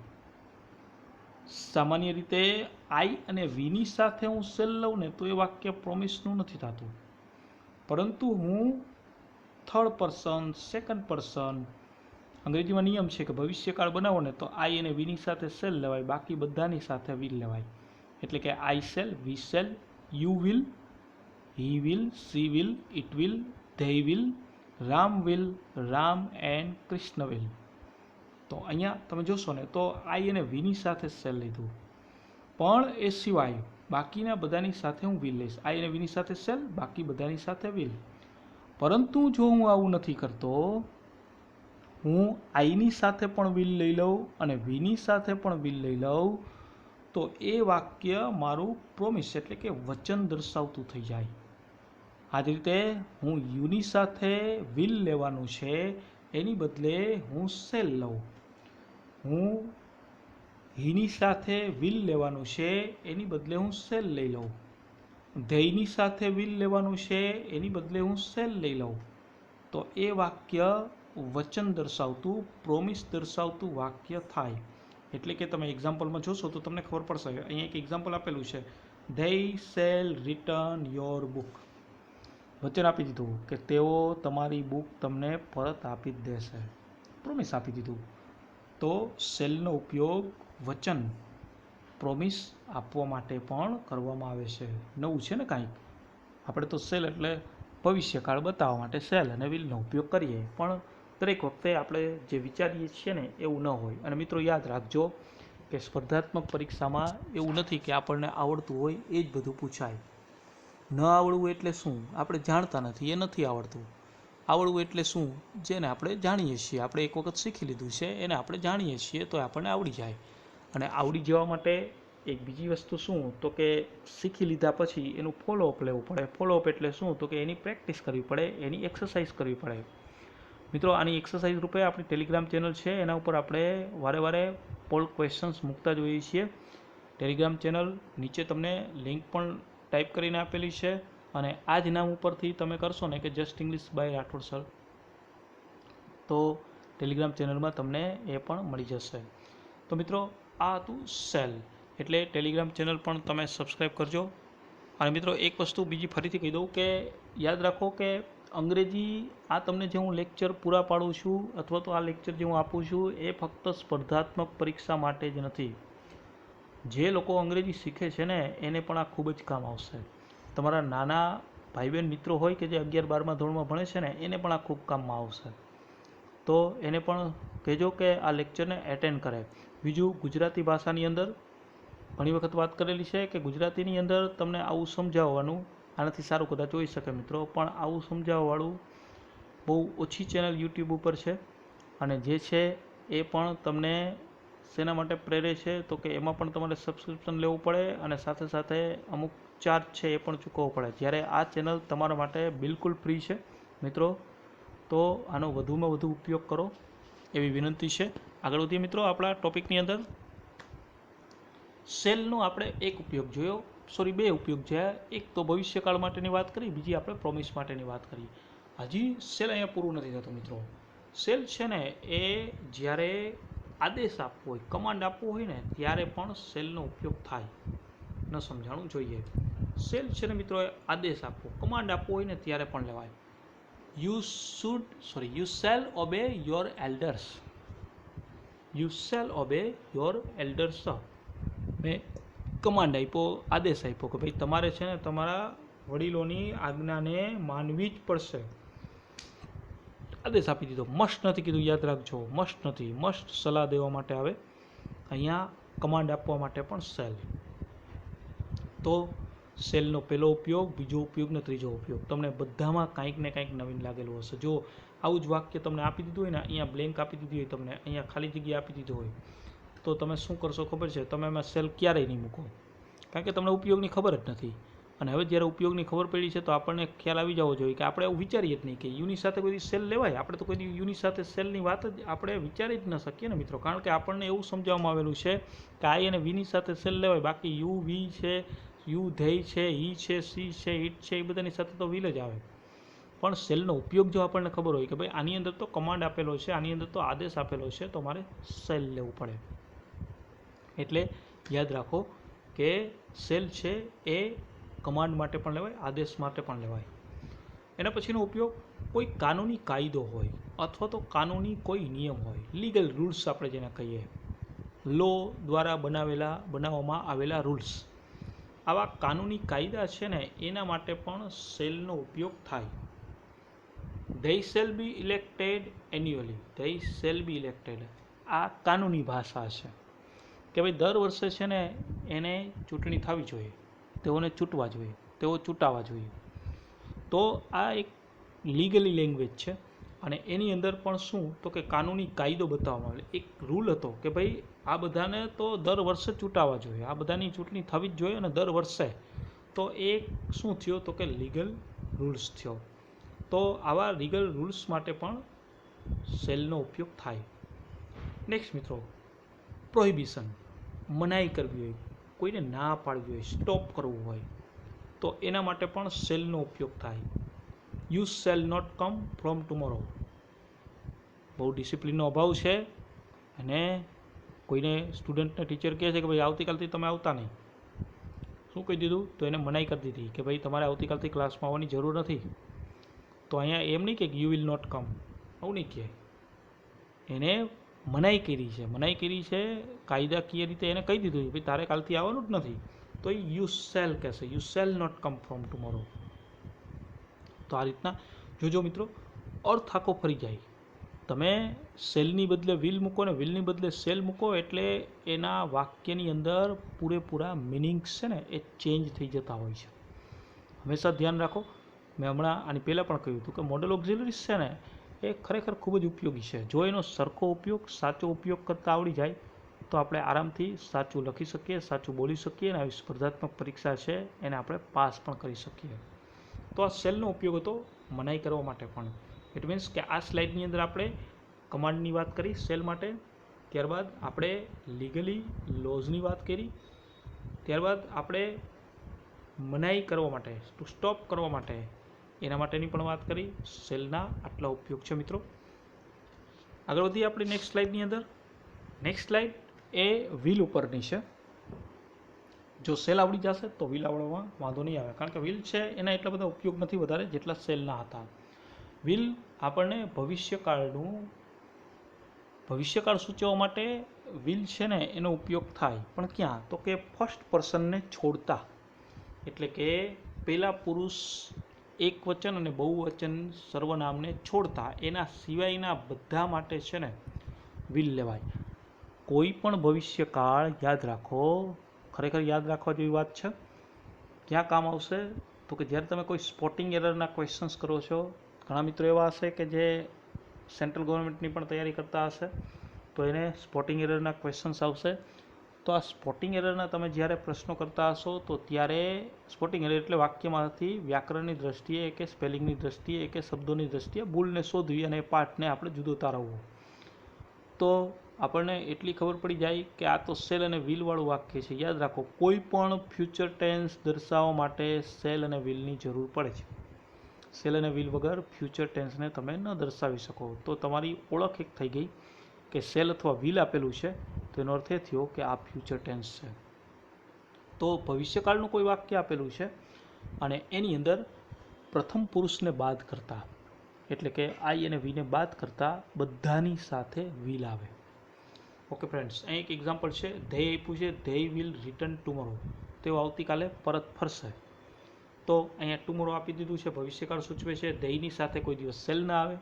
સામાન્ય રીતે આઈ અને વીની સાથે હું સેલ લઉં ને તો એ વાક્ય પ્રોમિસનું નથી થતું, પરંતુ હું થર્ડ પર્સન, સેકન્ડ પર્સન, અંગ્રેજીમાં નિયમ છે કે ભવિષ્યકાળ બનાવો ને તો આઈ અને વીની સાથે સેલ લેવાય, બાકી બધાની સાથે વિલ લેવાય. એટલે કે I shall, we shall, you will, he will, she will, it will, they will, Ram will, Ram and Krishna will. તો અહીંયા તમે જોશો ને તો આઈ અને વીની સાથે સેલ લીધું, પણ એ સિવાય બાકીના બધાની સાથે હું વિલ લઈશ. આઈ અને વીની સાથે સેલ, બાકી બધાની સાથે વિલ. પરંતુ જો હું આવું નથી કરતો, હું આઈની સાથે પણ વિલ લઈ લઉં અને વીની સાથે પણ વિલ લઈ લઉં, તો એ વાક્ય મારું પ્રોમિસ એટલે કે વચન દર્શાવતું થઈ જાય. આ જ રીતે હું યુની સાથે વિલ લેવાનું છે, એની બદલે હું સેલ લઉં, હું હીની સાથે વિલ લેવાનું છે એની બદલે હું સેલ લઈ લઉં. ધૈની સાથે વિલ લેવાનું છે એની બદલે હું સેલ લઈ લઉં. તો એ વાક્ય વચન દર્શાવતું, પ્રોમિસ દર્શાવતું વાક્ય થાય. એટલે કે તમે એક્ઝામ્પલમાં જોશો તો તમને ખબર પડશે. અહીંયા એક એક્ઝામ્પલ આપેલું છે, they cell return your book. વચન આપી દીધું કે તેઓ તમારી બુક તમને પરત આપી જ દેશે, પ્રોમિસ આપી દીધું. તો સેલનો ઉપયોગ વચન, પ્રોમિસ આપવા માટે પણ કરવામાં આવે છે. નવું છે ને કાંઈક. આપણે તો સેલ એટલે ભવિષ્યકાળ બતાવવા માટે સેલ અને વિલનો ઉપયોગ કરીએ, પણ દરેક વખતે આપણે જે વિચારીએ છીએ ને એવું ન હોય. અને મિત્રો યાદ રાખજો કે સ્પર્ધાત્મક પરીક્ષામાં એવું નથી કે આપણને આવડતું હોય એ જ બધું પૂછાય. ન આવડવું એટલે શું? આપણે જાણતા નથી, એ નથી આવડતું. આવડવું એટલે શું? જેને આપણે જાણીએ છીએ, આપણે એક વખત શીખી લીધું છે એને આપણે જાણીએ છીએ તો આપણને આવડી જાય. અને આવડી જવા માટે એક બીજી વસ્તુ શું, તો કે શીખી લીધા પછી એનું ફોલોઅપ લેવું પડે. ફોલોઅપ એટલે શું, તો કે એની પ્રેક્ટિસ કરવી પડે, એની એક્સરસાઇઝ કરવી પડે. મિત્રો આની એક્સરસાઇઝ રૂપે આપણી ટેલિગ્રામ ચેનલ છે, એના ઉપર આપણે વારે પોલ ક્વેશ્ચન્સ મૂકતા જોઈએ છીએ. ટેલિગ્રામ ચેનલ નીચે તમને લિંક પણ ટાઈપ કરીને આપેલી છે, અને આ જ નામ ઉપરથી તમે કરશો ને કે just English by Rathod sir, તો ટેલિગ્રામ ચેનલમાં તમને એ પણ મળી જશે. તો મિત્રો આ હતું સેલ. એટલે ટેલિગ્રામ ચેનલ પણ તમે સબસ્ક્રાઈબ કરજો. અને મિત્રો એક વસ્તુ બીજી ફરીથી કહી દઉં કે યાદ રાખો કે અંગ્રેજી આ તમને જે હું લેક્ચર પૂરા પાડું છું અથવા તો આ લેક્ચર જે હું આપું છું એ ફક્ત સ્પર્ધાત્મક પરીક્ષા માટે જ નથી. જે લોકો અંગ્રેજી શીખે છે ને એને પણ આ ખૂબ જ કામ આવશે. તમારા નાના ભાઈ બહેન મિત્રો હોય કે જે 11-12મા ધોરણમાં ભણે છે ને એને પણ આ ખૂબ કામમાં આવશે. તો એને પણ કહેજો કે આ લેક્ચરને એટેન્ડ કરે. બીજું, ગુજરાતી ભાષાની અંદર ઘણી વખત વાત કરેલી છે કે ગુજરાતીની અંદર તમને આવું સમજાવવાનું આનાથી સારું કદાચ હોઈ શકે મિત્રો, પણ આવું સમજાવવાવાળું બહુ ઓછી ચેનલ યુટ્યુબ ઉપર છે. અને જે છે એ પણ તમને શેના માટે પ્રેરે છે તો કે એમાં પણ તમારે સબસ્ક્રિપ્શન લેવું પડે અને સાથે સાથે અમુક ચાર્જ છે એ પણ ચૂકવવો પડે. જ્યારે આ ચેનલ તમારા માટે બિલકુલ ફ્રી છે મિત્રો. તો આનો વધુમાં વધુ ઉપયોગ કરો એવી વિનંતી છે. આગળ વધીએ મિત્રો આપણા ટોપિકની અંદર. સેલનો આપણે એક ઉપયોગ જોયો, બે ઉપયોગ જોયા. એક તો ભવિષ્યકાળ માટેની વાત કરી, બીજી આપણે પ્રોમિસ માટેની વાત કરી. હજી સેલ અહીંયા પૂરું નથી થતું મિત્રો. સેલ છે ને એ જ્યારે આદેશ આપવો હોય, કમાન્ડ આપવો હોય ને ત્યારે પણ સેલનો ઉપયોગ થાય. ન સમજાણું જોઈએ. સેલ છે ને મિત્રો આદેશ આપવો, કમાન્ડ આપવો હોય ને ત્યારે પણ લેવાય. You shall obey your elders. You shall obey your elders. મેં કમાન્ડ આપ્યો, આદેશ આપ્યો કે ભાઈ તમારે છે ને તમારા વડીલોની આજ્ઞાને માનવી જ પડશે. આદેશ આપી દીધો. મસ્ટ નથી કીધું, યાદ રાખજો. મસ્ટ નથી, મસ્ટ સલાહ દેવા માટે આવે. અહીંયા કમાન્ડ આપવા માટે પણ સેલ. તો સેલનો પહેલો ઉપયોગ, બીજો ઉપયોગ ને ત્રીજો ઉપયોગ. તમને બધામાં કાંઈક ને કાંઈક નવીન લાગેલું હશે. જો આવું જ વાક્ય તમને આપી દીધું હોય ને, અહીંયા બ્લેન્ક આપી દીધી હોય, તમને અહીંયા ખાલી જગ્યા આપી દીધું હોય, તો તમે શું કરશો ખબર છે? તમે એમાં સેલ ક્યારેય નહીં મૂકો, કારણ કે તમને ઉપયોગની ખબર જ નથી. અને હવે જ્યારે ઉપયોગની ખબર પડી છે તો આપણને ખ્યાલ આવી જવો જોઈએ કે આપણે એવું વિચારીએ જ નહીં કે યુની સાથે કોઈ સેલ લેવાય. આપણે તો કોઈ યુની સાથે સેલની વાત જ આપણે વિચારી જ ન શકીએ ને મિત્રો, કારણ કે આપણને એવું સમજાવવામાં આવેલું છે કે આઈ અને વીની સાથે સેલ લેવાય, બાકી યુ, વી છે, યુ, ધેય છે, હી છે, સી છે, ઇટ છે, એ બધાની સાથે તો વિલ જ આવે. પણ સેલનો ઉપયોગ જો આપણને ખબર હોય કે ભાઈ આની અંદર તો કમાન્ડ આપેલો છે, આની અંદર તો આદેશ આપેલો છે, તો મારે સેલ લેવું પડે. એટલે યાદ રાખો કે સેલ છે એ કમાન્ડ માટે પણ લેવાય, આદેશ માટે પણ લેવાય. એના પછીનો ઉપયોગ, કોઈ કાનૂની કાયદો હોય અથવા તો કાનૂની કોઈ નિયમ હોય, લીગલ રૂલ્સ આપણે જેને કહીએ, લો દ્વારા બનાવવામાં આવેલા રૂલ્સ, આવા કાનૂની કાયદા છે ને એના માટે પણ સેલનો ઉપયોગ થાય. They shall be elected annually. They shall be elected આ કાનૂની ભાષા છે કે ભાઈ દર વર્ષે છે ને એને ચૂંટણી થવી જોઈએ, તેઓને ચૂંટવા જોઈએ, તેઓ ચૂંટાવા જોઈએ. તો આ એક લીગલી લેંગ્વેજ છે. અને એની અંદર પણ શું, તો કે કાનૂની કાયદો બતાવવામાં આવે. એક રૂલ હતો કે ભાઈ આ બધાને તો દર વર્ષે ચૂંટાવા જોઈએ, આ બધાની ચૂંટણી થવી જ જોઈએ અને દર વર્ષે. તો એ શું થયો, તો કે લીગલ રૂલ્સ થયો. તો આવા લીગલ રૂલ્સ માટે પણ સેલનો ઉપયોગ થાય. નેક્સ્ટ મિત્રો, પ્રોહિબિશન, મનાઈ કરવી હોય, કોઈને ના પાડવી હોય, સ્ટોપ કરવું હોય, તો એના માટે પણ શેલનો ઉપયોગ થાય. You shall not come from tomorrow. બહુ ડિસિપ્લિનનો અભાવ છે અને કોઈને સ્ટુડન્ટને ટીચર કહે છે કે ભાઈ આવતીકાલથી તમે આવતા નહીં, શું કહી દીધું? તો એને મનાઈ કરી દીધી કે ભાઈ તમારે આવતીકાલથી ક્લાસમાં આવવાની જરૂર નથી. તો અહીંયા એમ નહીં કે યુ વિલ નોટ કમ, આવું નહીં કહે. એને મનાઈ કરી છે કાયદાકીય રીતે એને કહી દીધું ભાઈ તારે કાલથી આવવાનું જ નથી. તો એ યુ શેલ કહેશે, you shall not come from tomorrow. તો આ રીતના જોજો મિત્રો, અર્થ આખો ફરી જાય. તમે સેલની બદલે વિલ મૂકો ને વિલની બદલે સેલ મૂકો એટલે એના વાક્યની અંદર પૂરેપૂરા મિનિંગ્સ છે ને એ ચેન્જ થઈ જતા હોય છે. હંમેશા ધ્યાન રાખો. મેં હમણાં આની પહેલાં પણ કહ્યું હતું કે મોડલ ઓક્ઝિલરીઝ છે ને એ ખરેખર ખૂબ જ ઉપયોગી છે. જો એનો સરખો ઉપયોગ, સાચો ઉપયોગ કરતાં આવડી જાય તો આપણે આરામથી સાચું લખી શકીએ, સાચું બોલી શકીએ અને આવી સ્પર્ધાત્મક પરીક્ષા છે એને આપણે પાસ પણ કરી શકીએ. તો આ સેલનો ઉપયોગ હતો મનાઈ કરવા માટે પણ. ઇટ મીન્સ કે આ સ્લાઇડની અંદર આપણે કમાન્ડની વાત કરી સેલ માટે, ત્યારબાદ આપણે લીગલી લોઝની વાત કરી, ત્યારબાદ આપણે મનાઈ કરવા માટે, ટુ સ્ટોપ કરવા માટે એના માટેની પણ વાત કરી. સેલના આટલા ઉપયોગ છે મિત્રો. આગળ વધીએ આપણે નેક્સ્ટ સ્લાઇડની અંદર. નેક્સ્ટ સ્લાઇડ એ વ્હીલ ઉપરની છે. જો સેલ આવડી જશે તો વ્હીલ આવડવામાં વાંધો નહીં આવે, કારણ કે વ્હીલ છે એના એટલા બધા ઉપયોગ નથી વધારે જેટલા સેલના હતા. વ્હીલ આપણને ભવિષ્યકાળ સૂચવવા માટે વ્હીલ છે ને એનો ઉપયોગ થાય, પણ ક્યાં? તો કે ફર્સ્ટ પર્સનને છોડતા, એટલે કે પહેલા પુરુષ એકવચન અને બહુવચન સર્વનામને છોડતા, એના સિવાયના બધા માટે છે ને વ્હીલ લેવાય. કોઈ પણ ભવિષ્યકાળ યાદ રાખો, ખરેખર યાદ રાખવા જેવી વાત છે. ક્યાં કામ આવશે? તો કે જ્યારે તમે કોઈ સ્પોટિંગ એરરના ક્વેશ્ચન્સ કરો છો, ઘણા મિત્રો એવા હશે કે જે સેન્ટ્રલ ગવર્મેન્ટની પણ તૈયારી કરતા હશે, તો એને સ્પોટિંગ એરરના ક્વેશ્ચન્સ આવશે. તો આ સ્પોટિંગ એરરના તમે જ્યારે પ્રશ્નો કરતા હશો તો ત્યારે સ્પોટિંગ એરર એટલે વાક્યમાંથી વ્યાકરણની દ્રષ્ટિએ કે સ્પેલિંગની દ્રષ્ટિએ કે શબ્દોની દ્રષ્ટિએ ભૂલને શોધવી અને એ પાઠને આપણે જુદો તારવવો. તો આપણને એટલી ખબર પડી જાય કે આ તો સેલ અને વ્હીલવાળું વાક્ય છે. યાદ રાખો, કોઈ પણ ફ્યુચર ટેન્સ દર્શાવવા માટે સેલ અને વ્હીલની જરૂર પડે છે. સેલ અને વ્હીલ વગર ફ્યુચર ટેન્સને તમે ન દર્શાવી શકો. તો તમારી ઓળખ એક થઈ ગઈ કે સેલ અથવા વ્હીલ આપેલું છે તો એનો અર્થ એ થયો કે આ ફ્યુચર ટેન્સ છે. તો ભવિષ્યકાળનું કોઈ વાક્ય આપેલું છે અને એની અંદર પ્રથમ પુરુષને બાદ કરતા, એટલે કે આઈ અને વીને બાદ કરતા બધાની સાથે વ્હીલ આવે. ઓકે ફ્રેન્ડ્સ, અહીં એક એક્ઝામ્પલ છે. ધેય આપ્યું છે, ધેય વિલ રિટર્ન ટુમોરો. તેઓ આવતીકાલે પરત ફરશે. તો અહીંયા ટુમોરો આપી દીધું છે, ભવિષ્યકાળ સૂચવે છે. ધેયની સાથે કોઈ દિવસ સેલ ના આવે,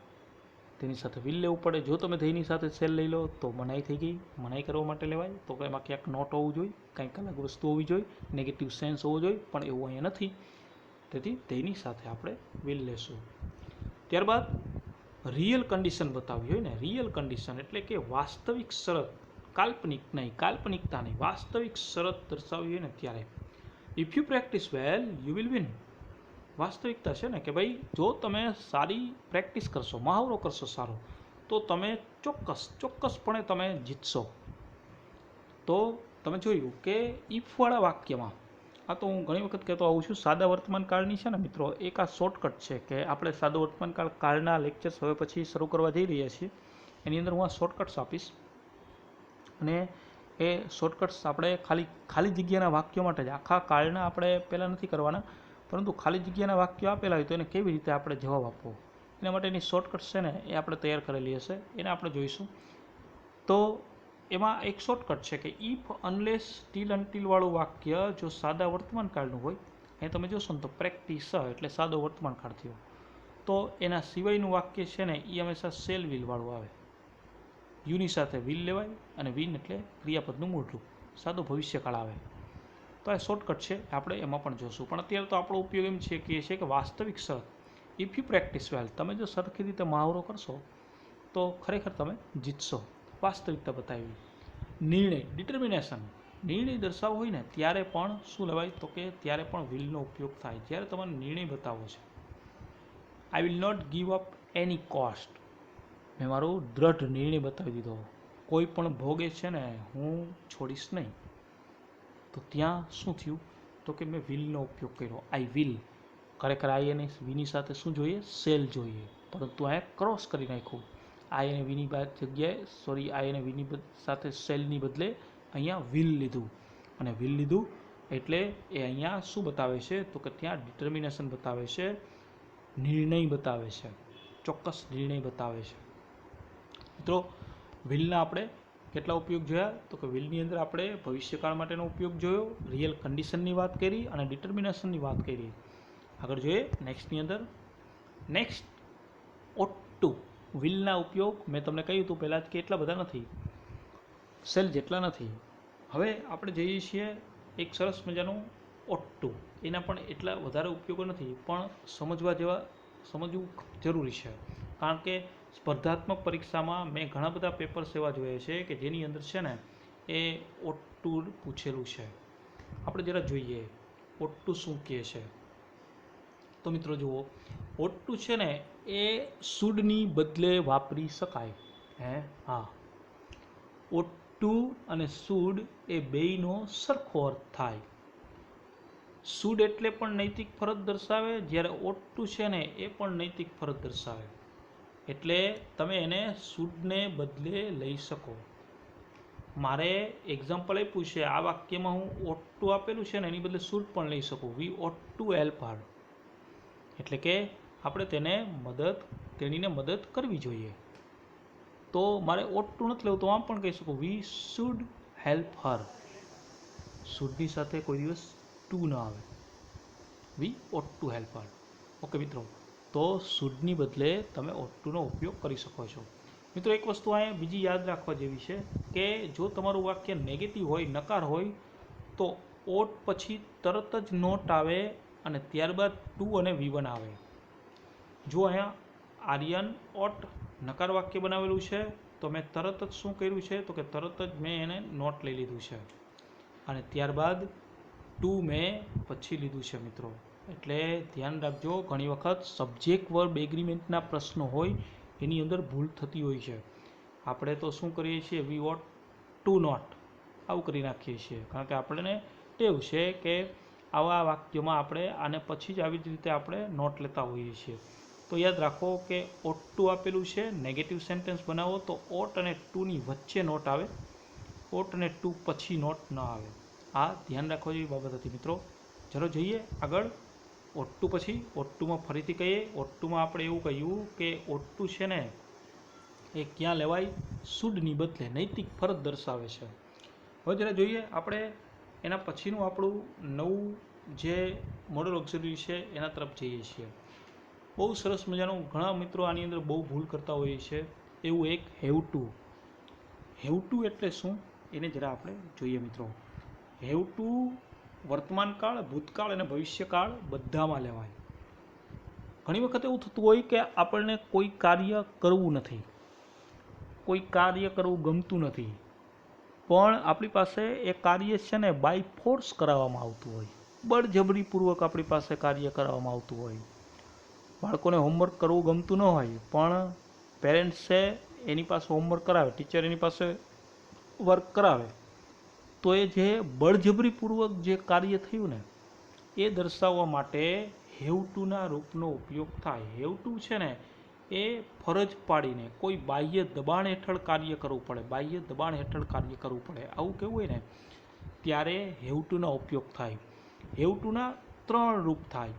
તેની સાથે વ્હીલ લેવું પડે. જો તમે ધેયની સાથે સેલ લઈ લો તો મનાઈ થઈ ગઈ. મનાઈ કરવા માટે લેવાય તો એમાં ક્યાંક નોટ હોવું જોઈએ, કંઈક અલગ વસ્તુ હોવી જોઈએ, નેગેટિવ સેન્સ હોવો જોઈએ, પણ એવું અહીંયા નથી. તેથી ધેયની સાથે આપણે વ્હીલ લેશું. ત્યારબાદ રિયલ કન્ડિશન બતાવી હોય ને, રિયલ કન્ડિશન એટલે કે વાસ્તવિક શરત, કાલ્પનિકતા નહીં, વાસ્તવિક શરત દર્શાવી હોય ને ત્યારે if you practice well you will win. વાસ્તવિકતા છે ને કે ભાઈ જો તમે સારી પ્રેક્ટિસ કરશો, મહાવરો કરશો સારો, તો તમે ચોક્કસપણે તમે જીતશો. તો તમે જોયું કે ઇફવાળા વાક્યમાં, આ તો હું ઘણી વખત કહેતો આવું છું, સાદા વર્તમાન કાળની છે ને મિત્રો એક આ શોર્ટકટ છે કે આપણે સાદો વર્તમાન કાળના લેક્ચર્સ હવે પછી શરૂ કરવા જઈ રહ્યા છીએ. એની અંદર હું આ શોર્ટકટ્સ આપીશ અને એ શોર્ટકટ્સ આપણે ખાલી જગ્યાના વાક્યો માટે જ, આખા કાળના આપણે પહેલાં નથી કરવાના, પરંતુ ખાલી જગ્યાના વાક્યો આપેલા હોય તો એને કેવી રીતે આપણે જવાબ આપવો એના માટેની શોર્ટકટ્સ છે ને એ આપણે તૈયાર કરેલી હશે, એને આપણે જોઈશું. તો એમાં એક શોર્ટકટ છે કે ઇફ અનલેસ સ્ટીલ અનટીલવાળું વાક્ય જો સાદા વર્તમાન કાળનું હોય, એ તમે જોશો ને તો પ્રેક્ટિસ એટલે સાદો વર્તમાન કાળ થયો, તો એના સિવાયનું વાક્ય છે ને એ હંમેશા સેલ વ્હીલવાળું આવે. યુની સાથે વ્હીલ લેવાય અને વિન એટલે ક્રિયાપદનું મૂળ રૂપ, સાદો ભવિષ્યકાળ આવે. તો આ શોર્ટકટ છે, આપણે એમાં પણ જોશું. પણ અત્યારે તો આપણો ઉપયોગ એમ છે કે વાસ્તવિક શરત, ઇફ યુ પ્રેક્ટિસ વેલ, તમે જો સરખી રીતે મહાવરો કરશો તો ખરેખર તમે જીતશો. વાસ્તવિકતા બતાવી. નિર્ણય, ડિટર્મિનેશન, નિર્ણય દર્શાવવો હોય ને ત્યારે પણ શું લેવાય? તો કે ત્યારે પણ વ્હીલનો ઉપયોગ થાય. જ્યારે તમારે નિર્ણય બતાવવો છે, I will not give up any cost, મેં મારો દ્રઢ નિર્ણય બતાવી દીધો, કોઈ પણ ભોગે છે ને હું છોડીશ નહીં, તો ત્યાં શું થયું તો કે મેં વિલનો ઉપયોગ કર્યો, આઈ વિલ. ખરેખર આઈ અને વીની સાથે શું જોઈએ, સેલ જોઈએ, પરંતુ અહીંયા ક્રોસ કરી નાખ્યું. આઈ અને વીની જગ્યાએ આઈ અને વીની સાથે સેલની બદલે અહીંયા વિલ લીધું, અને વિલ લીધું એટલે એ અહીંયા શું બતાવે છે તો કે ત્યાં ડિટર્મિનેશન બતાવે છે, નિર્ણય બતાવે છે, ચોક્કસ નિર્ણય બતાવે છે. મિત્રો વિલના આપણે કેટલા ઉપયોગ જોયા તો કે વિલની અંદર આપણે ભવિષ્યકાળ માટેનો ઉપયોગ જોયો, રિયલ કન્ડિશનની વાત કરી અને ડિટર્મિનેશનની વાત કરી. આગળ જોઈએ નેક્સ્ટની અંદર. નેક્સ્ટ ઓટ ટુ. વિલના ઉપયોગ મેં તમને કહ્યું હતું પહેલાં જ કે એટલા બધા નથી, સેલ જેટલા નથી. હવે આપણે જઈએ છીએ એક સરસ મજાનું ઓટ ટુ. એના પણ એટલા વધારે ઉપયોગો નથી, પણ સમજવું જરૂરી છે, કારણ કે સ્પર્ધાત્મક પરીક્ષામાં મેં ઘણા બધા પેપર્સ એવા જોયા છે કે જેની અંદર છે ને એ ઓટ ટુ પૂછેલું છે. આપણે જરા જોઈએ ઓટ ટુ શું કહે છે. તો મિત્રો જુઓ, ઓટ ટુ છે ને એ શુડની બદલે વાપરી શકાય. હા, ઓટ ટુ અને શુડ એ બેયનો સરખો અર્થ થાય. શુડ એટલે પણ નૈતિક ફરજ દર્શાવે, જ્યારે ઓટ ટુ છે ને એ પણ નૈતિક ફરજ દર્શાવે. એટલે તમે એને શુડને બદલે લઈ શકો. મારે એક્ઝામ્પલ આપ્યું છે, આ વાક્યમાં હું ઓટ ટુ આપેલું છે ને એની બદલે શુડ પણ લઈ શકું. વી ઓટ ટુ હેલ્પ હર, એટલે કે આપણે તેણીને મદદ કરવી જોઈએ. તો મારે ઓટ ટુ નથી લેવું, તો આમ પણ કહી શકું વી શુડ હેલ્પ હર. શુડની સાથે કોઈ દિવસ ટુ ન આવે, વી ઓટ ટુ હેલ્પ હર. ઓકે મિત્રો, તો શુડની બદલે તમે ઓટ ટુનો ઉપયોગ કરી શકો છો. મિત્રો એક વસ્તુ અહીંયા બીજી યાદ રાખવા જેવી છે કે જો તમારું વાક્ય નેગેટિવ હોય, નકાર હોય, તો ઓટ પછી તરત જ નોટ આવે અને ત્યારબાદ ટુ અને V1 આવે. જો અહીંયા આર્યન ઓટ નકાર વાક્ય બનાવેલું છે તો મેં તરત જ શું કર્યું છે તો કે તરત જ મેં એને નોટ લઈ લીધું છે, અને ત્યારબાદ ટુ મેં પછી લીધું છે મિત્રો. એટલે ધ્યાન રાખજો, ઘણી વખત સબ્જેક્ટ વર્બ એગ્રીમેન્ટના પ્રશ્નો હોય એની અંદર ભૂલ થતી હોય છે. આપણે તો શું કરીએ છીએ, વી ઓટ ટુ નોટ આવું કરી નાખીએ છીએ, કારણ કે આપણને ટેવ છે કે આવા વાક્યોમાં આપણે આને પછી જ આવી જ રીતે આપણે નોટ લેતા હોઈએ છીએ. તો યાદ રાખો કે ઓટ ટુ આપેલું છે, નેગેટિવ સેન્ટેન્સ બનાવો તો ઓટ અને ટુની વચ્ચે નોટ આવે, ઓટ અને ટુ પછી નોટ ન આવે. આ ધ્યાન રાખવા જેવી બાબત હતી મિત્રો. ચલો જોઈએ આગળ. ઓટ ટુ પછી ઓટ ટુમાં ફરીથી કહીએ. ઓટ ટુમાં આપણે એવું કહ્યું કે ઓટ ટુ છે ને એ ક્યાં લેવાય, શુડની બદલે નૈતિક ફરજ દર્શાવે છે. હવે જરા જોઈએ આપણે એના પછીનું આપણું નવું જે મોડલ ઓક્ઝિલરી છે એના તરફ જઈએ છીએ. બહુ સરસ મજાનું, ઘણા મિત્રો આની અંદર બહુ ભૂલ કરતા હોઈએ છે, એવું એક હેવ ટુ. હેવ ટુ એટલે શું એને જરા આપણે જોઈએ મિત્રો. હેવ ટુ વર્તમાનકાળ, ભૂતકાળ અને ભવિષ્યકાળ બધામાં લેવાય. ઘણી વખત એવું થતું હોય કે આપણને કોઈ કાર્ય કરવું નથી, કોઈ કાર્ય કરવું ગમતું નથી, પણ આપણી પાસે એ કાર્ય છે ને બાય ફોર્સ કરાવવામાં આવતું હોય, બળજબરીપૂર્વક આપણી પાસે કાર્ય કરાવવામાં આવતું હોય. બાળકોને હોમવર્ક કરવું ગમતું ન હોય, પણ પેરેન્ટ્સે એની પાસે હોમવર્ક કરાવે, ટીચર એની પાસે વર્ક કરાવે, તો એ જે બળજબરીપૂર્વક જે કાર્ય થયું ને એ દર્શાવવા માટે હેવ ટુના રૂપનો ઉપયોગ થાય. હેવ ટુ છે ને એ ફરજ પાડીને કોઈ બાહ્ય દબાણ હેઠળ કાર્ય કરવું પડે, બાહ્ય દબાણ હેઠળ કાર્ય કરવું પડે, આવું કેવું હોય ને ત્યારે હેવ ટુનો ઉપયોગ થાય. હેવ ટુના 3 રૂપ થાય.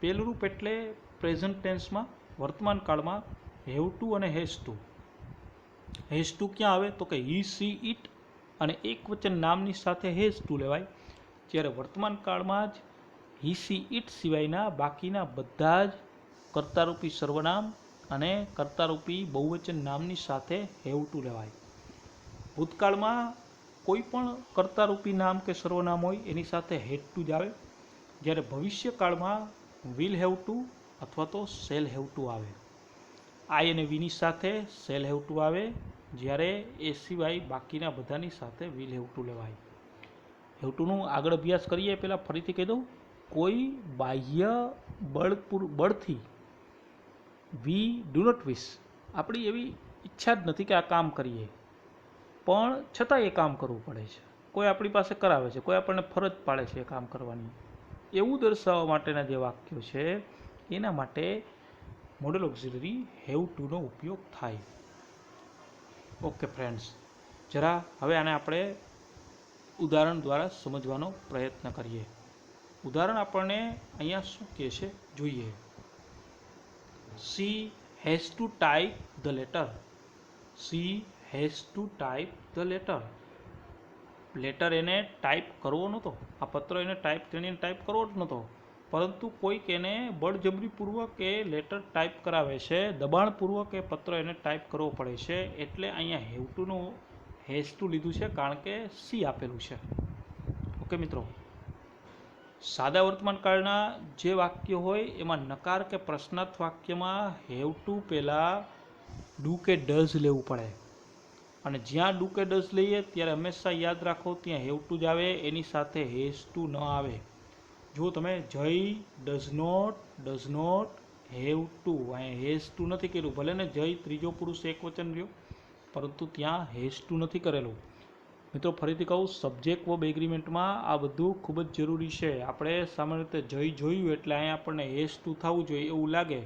પહેલું રૂપ એટલે પ્રેઝન્ટ ટેન્સમાં, વર્તમાન કાળમાં હેવ ટુ અને હેઝ ટુ. હેઝ ટુ ક્યાં આવે તો કે હી, સી, ઇટ અને એક વચન નામની સાથે હેઝ ટુ લેવાય. જ્યારે વર્તમાન કાળમાં જ હી, સી, ઇટ સિવાયના બાકીના બધા જ કર્તારૂપી સર્વનામ અને કર્તારૂપી બહુવચન નામની સાથે હેવ ટુ લેવાય. ભૂતકાળમાં કોઈ પણ કર્તારૂપી નામ કે સર્વનામ હોય એની સાથે હેડ ટુ જ આવે. જ્યારે ભવિષ્યકાળમાં વિલ હેવ ટુ અથવા તો શેલ હેવ ટુ આવે. આઈ અને વીની સાથે શેલ હેવ ટુ આવે, જ્યારે એ સિવાય બાકીના બધાની સાથે વિલ હેવ ટુ લેવાય. હેવ ટુનું આગળ અભ્યાસ કરીએ પહેલાં ફરીથી કહી દઉં, કોઈ બાહ્ય બળથી વી ડુ નોટ વિશ, આપણી એવી ઈચ્છા જ નથી કે આ કામ કરીએ, પણ છતાં એ કામ કરવું પડે છે, કોઈ આપણી પાસે કરાવે છે, કોઈ આપણને ફરજ પાડે છે એ કામ કરવાની, એવું દર્શાવવા માટેના જે વાક્યો છે એના માટે મોડલ ઓક્ઝિલરી હેવ ટુનો ઉપયોગ થાય. ઓકે ફ્રેન્ડ્સ, જરા હવે આને આપણે ઉદાહરણ દ્વારા સમજવાનો પ્રયત્ન કરીએ. ઉદાહરણ આપણને અહીંયા શું કહે છે જોઈએ. She has to type the letter. She has to type the letter. Letter એને ટાઈપ કરવો નહોતો, આ પત્ર એને ટાઈપ કરવો જ નહોતો, પરંતુ કોઈક એને બળજબરીપૂર્વક એ લેટર ટાઈપ કરાવે છે, દબાણપૂર્વક એ પત્ર એને ટાઈપ કરવો પડે છે, એટલે અહીંયા હેવ ટુનું હેઝ ટુ લીધું છે, કારણ કે સી આપેલું છે. ઓકે મિત્રો, સાદા વર્તમાનકાળના જે વાક્ય હોય એમાં નકાર કે પ્રશ્નાર્થ વાક્યમાં હેવ ટુ પહેલાં ડુ કે ડઝ લેવું પડે, અને જ્યાં ડુ કે ડઝ લઈએ ત્યારે હંમેશા યાદ રાખો ત્યાં હેવ ટુ જ આવે, એની સાથે હેઝ ટુ ન આવે. જો તમે જય ડઝ નોટ હેવ ટુ, અહીંયા હેઝ ટુ નથી કર્યું, ભલે ને જય ત્રીજો પુરુષ એક વચન રહ્યો, પરંતુ ત્યાં હેઝ ટુ નથી કરેલું. મિત્રો ફરીથી કહું, સબ્જેક્ટ વર્બ એગ્રીમેન્ટમાં આ બધું ખૂબ જ જરૂરી છે. આપણે સામાન્ય રીતે જય જોયું એટલે અહીંયા આપણને હેઝ ટુ થવું જોઈએ એવું લાગે,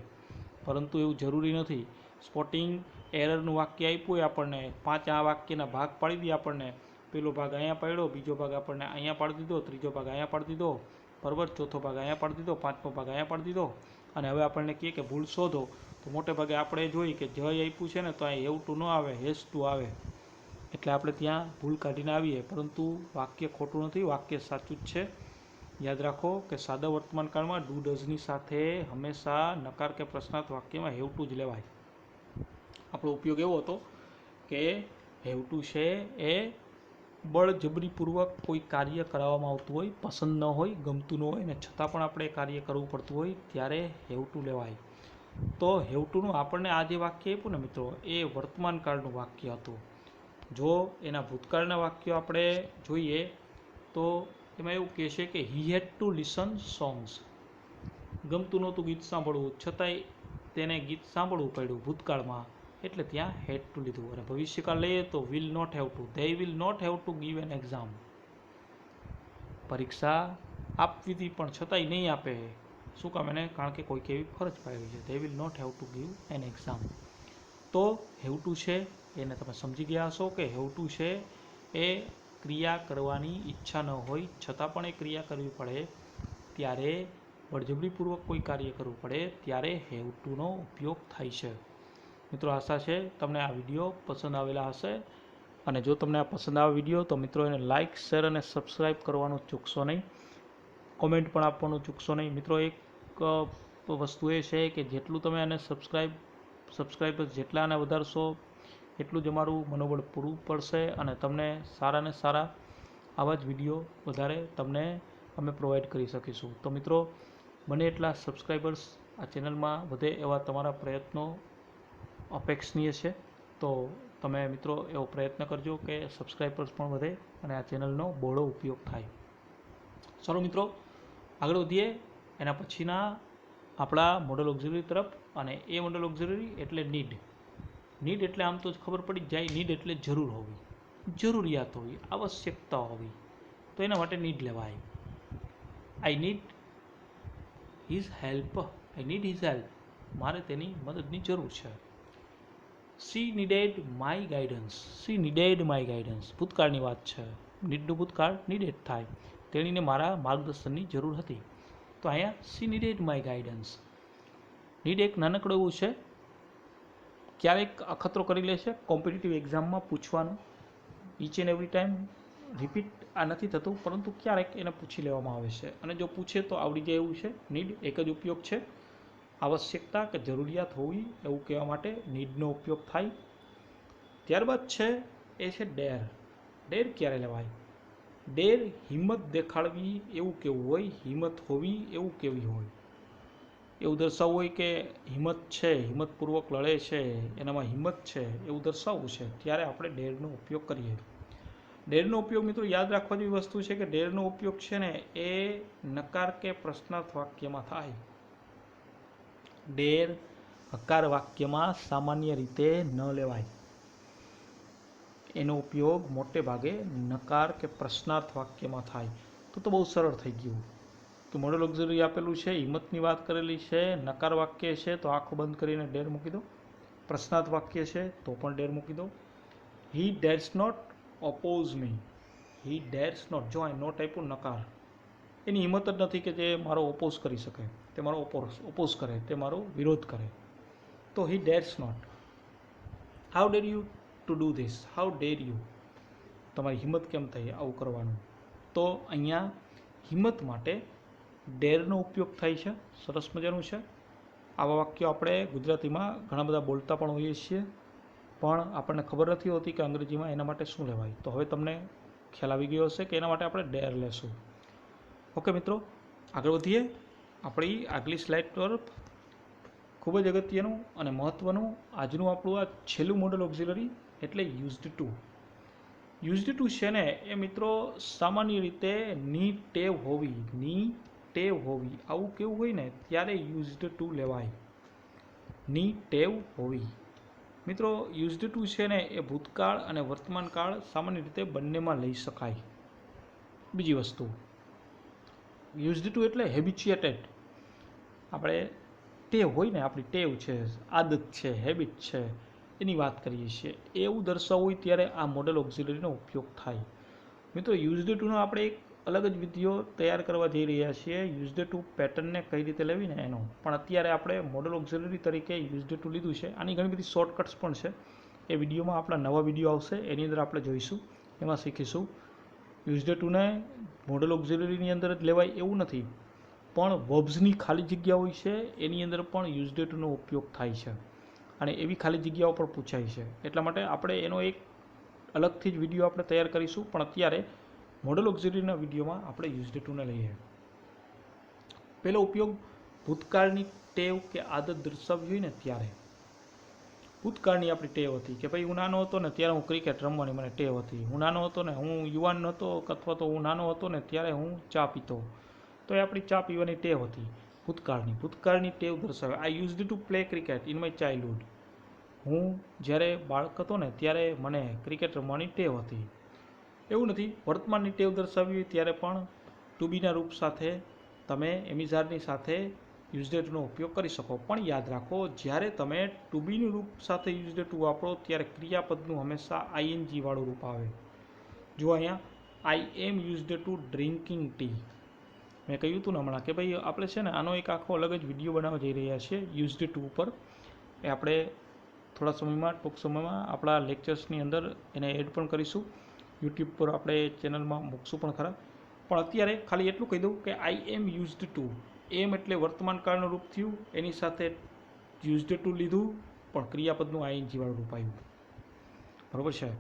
પરંતુ એવું જરૂરી નથી. સ્પોટિંગ એરરનું વાક્ય આપ્યું હોય આપણને, 5 આ વાક્યના ભાગ પાડી દઈએ આપણને, પહેલો ભાગ અહીંયા પાડ્યો, બીજો ભાગ આપણને અહીંયા પાડી દીધો, ત્રીજો ભાગ અહીંયા પાડી દીધો, બરાબર, ચોથો ભાગ અહીંયા પાડી દીધો, પાંચમો ભાગ અહીંયા પાડી દીધો, અને હવે આપણને કહે કે ભૂલ શોધો, તો મોટે ભાગે આપણે જોઈ કે જય આપ્યું છે ને તો અહીં હેવ ટુ ન આવે, હેઝ ટુ આવે, એટલે આપણે ત્યાં ભૂલ કાઢીને આવીએ, પરંતુ વાક્ય ખોટું નથી, વાક્ય સાચું જ છે. યાદ રાખો કે સાદા વર્તમાનકાળમાં ડુ ડઝની સાથે હંમેશા નકાર કે પ્રશ્નાર્થ વાક્યમાં હેવ ટુ જ લેવાય. આપણો ઉપયોગ એવો હતો કે હેવ ટુ છે એ બળજબરીપૂર્વક કોઈ કાર્ય કરાવવામાં આવતું હોય, પસંદ ન હોય, ગમતું ન હોય, ને છતાં પણ આપણે કાર્ય કરવું પડતું હોય ત્યારે હેવ ટુ લેવાય. તો હેવ ટુનું આપણને આ જે વાક્ય આપ્યું ને મિત્રો, એ વર્તમાનકાળનું વાક્ય હતું. જો એના ભૂતકાળના વાક્યો આપણે જોઈએ તો એમાં એવું કહે છે કે હી હેડ ટુ લિસન સોંગ્સ. ગમતું નહોતું ગીત સાંભળવું, છતાંય તેને ગીત સાંભળવું પડ્યું ભૂતકાળમાં, એટલે ત્યાં હેડ ટુ લીધું. અને ભવિષ્યકાળ લઈએ તો will not have to, they will not have to give an exam. પરીક્ષા આપવી હતી પણ છતાંય નહીં આપે, શું કામ? એને કારણ કે કોઈક એવી ફરજ પાડી છે. They will not have to give an exam. તો હેવ ટુ છે એને તમે સમજી ગયા હશો કે હેવ ટુ છે એ ક્રિયા કરવાની ઈચ્છા ન હોય છતાં પણ એ ક્રિયા કરવી પડે ત્યારે, બળજબરીપૂર્વક કોઈ કાર્ય કરવું પડે ત્યારે હેવ ટુનો ઉપયોગ થાય છે. મિત્રો આશા છે તમને આ વિડીયો પસંદ આવેલા હશે, અને જો તમને આ પસંદ આવે વિડીયો તો મિત્રો એને લાઇક, શેર અને સબસ્ક્રાઈબ કરવાનું ચૂકશો નહીં, કોમેન્ટ પણ આપવાનું ચૂકશો નહીં. મિત્રો એક વસ્તુ એ છે કે જેટલું તમે આને સબસ્ક્રાઈબર્સ જેટલા આને વધારશો એટલું જ અમારું મનોબળ પૂરું પડશે, અને તમને સારા ને સારા આવા જ વિડીયો વધારે તમને અમે પ્રોવાઈડ કરી શકીશું. તો મિત્રો બને એટલા સબસ્ક્રાઈબર્સ આ ચેનલમાં વધે એવા તમારા પ્રયત્નો અપેક્ષનીય છે. તો તમે મિત્રો એવો પ્રયત્ન કરજો કે સબસ્ક્રાઈબર્સ પણ વધે અને આ ચેનલનો બહોળો ઉપયોગ થાય. ચાલો મિત્રો આગળ વધીએ એના પછીના આપણા મોડલ ઓક્ઝિલરી તરફ, અને એ મોડલ ઓક્ઝિલરી એટલે નીડ. નીડ એટલે આમ તો ખબર પડી જ જાય, નીડ એટલે જરૂર હોવી, જરૂરિયાત હોવી, આવશ્યકતા હોવી, તો એના માટે નીડ લેવાય. I need his help, I need his help, મારે તેની મદદની જરૂર છે. C needed my guidance, C needed my guidance, ભૂતકાળની વાત છે, નીડનું ભૂતકાળ નીડેડ થાય, તેણીને મારા માર્ગદર્શનની જરૂર હતી. તો અહીંયા C needed my guidance. Need એક નાનકડું એવું છે, ક્યારેક અખતરો કરી લે છે કોમ્પિટિટિવ એક્ઝામમાં પૂછવાનું, each and every time repeat આ નથી થતું, પરંતુ ક્યારેક એને પૂછી લેવામાં આવે છે, અને જો પૂછે તો આવડી જાય એવું છે. નીડ એક જ ઉપયોગ છે, આવશ્યકતા કે જરૂરિયાત હોવી એવું કહેવા માટે નીડનો ઉપયોગ થાય. ત્યારબાદ છે એ છે ડેર. ડેર ક્યારે લેવાય? ડેર હિંમત દેખાડવી એવું કેવું હોય, હિંમત હોવી એવું કેવી હોય, એવું દર્શાવવું હોય કે હિંમત છે, હિંમતપૂર્વક લડે છે, એનામાં હિંમત છે એવું દર્શાવવું છે, ત્યારે આપણે ડેરનો ઉપયોગ કરીએ. ડેરનો ઉપયોગ મિત્રો યાદ રાખવા જેવી વસ્તુ છે કે ડેરનો ઉપયોગ છે ને એ નકાર કે પ્રશ્નાર્થ વાક્યમાં થાય. ડેર હકાર વાક્યમાં સામાન્ય રીતે ન લેવાય. એનો ઉપયોગ મોટે ભાગે નકાર કે પ્રશ્નાર્થ વાક્યમાં થાય. તો બહુ સરળ થઈ ગયું કે મોડલ ઓક્ઝિલરી આપેલું છે, હિંમતની વાત કરેલી છે, નકાર વાક્ય છે તો આંખો બંધ કરીને ડેર મૂકી દો, પ્રશ્નાર્થ વાક્ય છે તો પણ ડેર મૂકી દો. He dares not oppose me, he dares not, જો અહીં નોટ આપ્યું નકાર, એની હિંમત જ નથી કે જે મારો ઓપોઝ કરી શકે, તે મારો ઓપોઝ કરે, તે મારો વિરોધ કરે. તો he dares not. How dare you to do this, how dare you, તમારી હિંમત કેમ થઈ આવું કરવાનું. તો અહીંયા હિંમત માટે ડેરનો ઉપયોગ થાય છે. સરસ મજાનું છે. આવા વાક્યો આપણે ગુજરાતીમાં ઘણા બધા બોલતા પણ હોઈએ છીએ, પણ આપણને ખબર નથી હોતી કે અંગ્રેજીમાં એના માટે શું લેવાય. તો હવે તમને ખ્યાલ આવી ગયો હશે કે એના માટે આપણે ડેર લેશું. ઓકે મિત્રો, આગળ વધીએ આપણી આગલી સ્લાઇડ તરફ. ખૂબ જ અગત્યનું અને મહત્ત્વનું આજનું આપણું આ છેલ્લું મોડલ ઓક્ઝિલરી એટલે યુઝડ ટુ. યુઝડ ટુ છે ને એ મિત્રો સામાન્ય રીતે ની ટેવ હોવી, આવું કેવું હોય ને ત્યારે યુઝડ ટુ લેવાય. ની ટેવ હોવી. મિત્રો યુઝડ ટુ છે ને એ ભૂતકાળ અને વર્તમાનકાળ સામાન્ય રીતે બંનેમાં લઈ શકાય. બીજી વસ્તુ, યુઝડ ટુ એટલે હેબિચ્યુએટેડ. આપણે ટેવ હોય ને, આપણી ટેવ છે, આદત છે, હેબિટ છે, એની વાત કરીએ છીએ, એવું દર્શાવવું હોય ત્યારે આ મોડલ ઓક્ઝિલરીનો ઉપયોગ થાય. મિત્રો યુઝડ ટુનો આપણે એક અલગ જ વિડીયો તૈયાર કરવા જઈ રહ્યા છીએ, યુઝડ ટુ પેટર્નને કઈ રીતે લેવી ને એનો. પણ અત્યારે આપણે મોડલ ઓક્ઝિલરી તરીકે યુઝડ ટુ લીધું છે. આની ઘણી બધી શોર્ટકટ્સ પણ છે, એ વિડીયોમાં આપણા નવા વિડીયો આવશે, એની અંદર આપણે જોઈશું, એમાં શીખીશું. યુઝડ ટુને મોડલ ઓક્ઝિલરીની અંદર જ લેવાય એવું નથી, પણ વર્બ્સની ખાલી જગ્યા હોય છે એની અંદર પણ યુઝડ ટુનો ઉપયોગ થાય છે, અને એવી ખાલી જગ્યાઓ પણ પૂછાય છે. એટલા માટે આપણે એનો એક અલગથી જ વિડીયો આપણે તૈયાર કરીશું, પણ અત્યારે મોડલ ઓક્ઝિલરીના વિડીયોમાં આપણે યુઝડ ટુને લઈએ. પહેલો ઉપયોગ ભૂતકાળની ટેવ કે આદત દર્શાવવી હોય ને ત્યારે. ભૂતકાળની આપણી ટેવ હતી કે ભાઈ હું નાનો હતો ને ત્યારે હું ક્રિકેટ રમવાની મને ટેવ હતી. હું નાનો હતો ને, હું યુવાન હતો અથવા તો હું નાનો હતો ને ત્યારે હું ચા પીતો, તો એ આપણી ચા પીવાની ટેવ હતી ભૂતકાળની ટેવ દર્શાવે. I used to play cricket in my childhood. હું જ્યારે બાળક હતો ને ત્યારે મને ક્રિકેટ રમવાની ટેવ હતી. એવું નથી, વર્તમાનની ટેવ દર્શાવવી હોય ત્યારે પણ ટુ બીના રૂપ સાથે તમે એમિઝારની સાથે યુઝડ ટુનો ઉપયોગ કરી શકો. પણ યાદ રાખો, જ્યારે તમે ટુ બીનું રૂપ સાથે યુઝડ ટુ વાપરો ત્યારે ક્રિયાપદનું હંમેશા આઈએનજી વાળું રૂપ આવે. જો અહીંયા આઈ એમ યુઝડ ટુ ડ્રિંકિંગ ટી. મેં કહ્યું હતું ને હમણાં કે ભાઈ આપણે છે ને આનો એક આખો અલગ જ વિડીયો બનાવવા જઈ રહ્યા છીએ યુઝડ ટુ ઉપર. એ આપણે થોડા સમયમાં, ટૂંક સમયમાં આપણા લેક્ચર્સની અંદર એને એડ પણ કરીશું. યુટ્યુબ પર આપણે ચેનલમાં મૂકશું પણ ખરા. પણ અત્યારે ખાલી એટલું કહી દઉં કે આઈ એમ યુઝડ ટુ. એમ એટલે વર્તમાન કાળનું રૂપ થયું, એની સાથે યુઝડ ટુ લીધું, પણ ક્રિયાપદનું આઈએનજી વાળું રૂપ આવ્યું. બરાબર છે?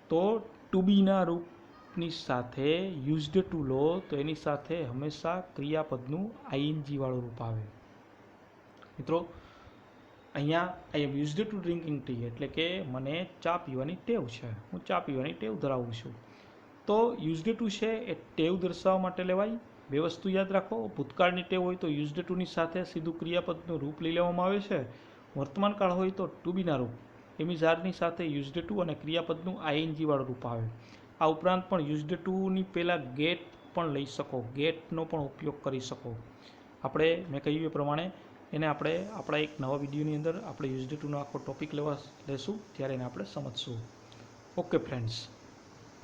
તો ટુ બીના રૂપની સાથે યુઝડ ટુ લો તો એની સાથે હંમેશા ક્રિયાપદનું આઈએનજી વાળું રૂપ આવે. મિત્રો અહીંયા આઈ એમ યુઝડ ટુ ડ્રિંકિંગ ટી એટલે કે મને ચા પીવાની ટેવ છે, હું ચા પીવાની ટેવ ધરાવું છું. તો યુઝડ ટુ છે એ ટેવ દર્શાવવા માટે લેવાય. બે વસ્તુ યાદ રાખો, ભૂતકાળની ટેવ હોય તો યુઝડ ટુની સાથે સીધું ક્રિયાપદનું રૂપ લઈ લેવામાં આવે છે. વર્તમાન કાળ હોય તો ટુ બીના રૂપ એમિઝારની સાથે યુઝડ ટુ અને ક્રિયાપદનું આઈએનજી વાળું રૂપ આવે. આ ઉપરાંત પણ યુઝડ ટુની પહેલાં ગેટ પણ લઈ શકો, ગેટનો પણ ઉપયોગ કરી શકો. આપણે મેં કહ્યું એ પ્રમાણે એને આપણે આપણા એક નવા વિડીયોની અંદર આપણે યુઝડ ટુનો આખો ટોપિક લેશું, ત્યારે એને આપણે સમજશું. ઓકે ફ્રેન્ડ્સ,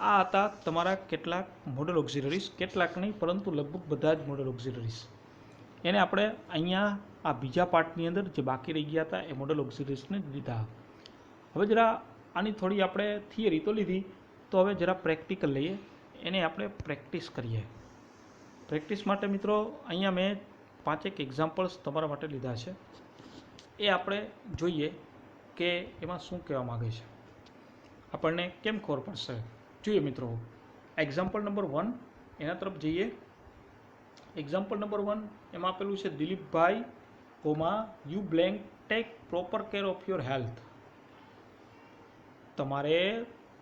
આ હતા તમારા કેટલાક મોડલ ઓક્ઝિલરીઝ. કેટલાક નહીં પરંતુ લગભગ બધા જ મોડલ ઓક્ઝિલરીઝ. એને આપણે અહીંયા આ બીજા પાર્ટની અંદર જે બાકી રહી ગયા હતા એ મોડલ ઓક્ઝિલરીઝને લીધા. હવે જરા આની થોડી આપણે થિયરી તો લીધી, તો હવે જરા પ્રેક્ટિકલ લઈએ, એને આપણે પ્રેક્ટિસ કરીએ. પ્રેક્ટિસ માટે મિત્રો અહીંયા મેં 5 એક્ઝામ્પલ્સ તમારા માટે લીધા છે. એ આપણે જોઈએ કે એમાં શું કહેવા માગે છે, આપણને કેમ ખબર પડશે. જોઈએ મિત્રો, એક્ઝામ્પલ નંબર 1 એના તરફ જઈએ. એક્ઝામ્પલ નંબર 1 એમાં આપેલું છે Dilipbhai, you blank take proper care of your health. તમારે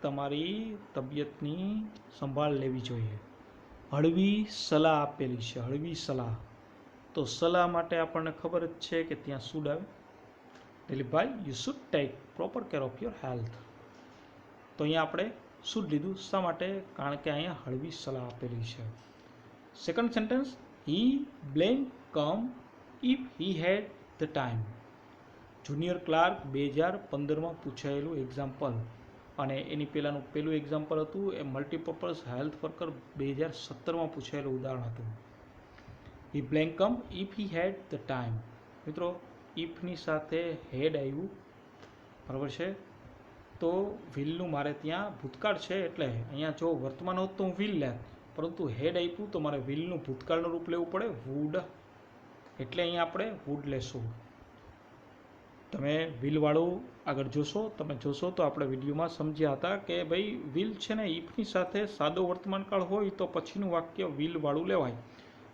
તમારી તબિયતની સંભાળ લેવી જોઈએ. હળવી સલાહ આપેલી છે, હળવી સલાહ. તો સલાહ માટે આપણને ખબર જ છે કે ત્યાં શુડ આવે. Dilipbhai, you should take proper care of your health. તો અહીંયા આપણે શુડ લીધું. શા માટે? કારણ કે અહીંયા હળવી સલાહ આપેલી છે. Second sentence, he blank come if he had the time. Junior clerk 2015માં પૂછાયેલું એક્ઝામ્પલ, અને એની પહેલાંનું પહેલું એક્ઝામ્પલ હતું એ મલ્ટીપર્પઝ હેલ્થ વર્કર 2017માં પૂછાયેલું ઉદાહરણ હતું. He blank come if he had the time. મિત્રો ઇફની સાથે હેડ આવ્યું, બરાબર છે, તો વિલનું મારે ત્યાં ભૂતકાળ છે એટલે અહીંયા જો વર્તમાન હોત તો હું વિલ લેત, પરંતુ હેડ આપ્યું તો મારે વિલનું ભૂતકાળનું રૂપ લેવું પડે, વુડ, એટલે અહીંયા આપણે વુડ લેશું. તમે વિલવાળું આગળ જોશો, તમે જોશો તો આપણે વિડીયોમાં સમજ્યા હતા કે ભાઈ વિલ છે ને ઇફની સાથે સાદો વર્તમાનકાળ હોય તો પછીનું વાક્ય વિલવાળું લેવાય,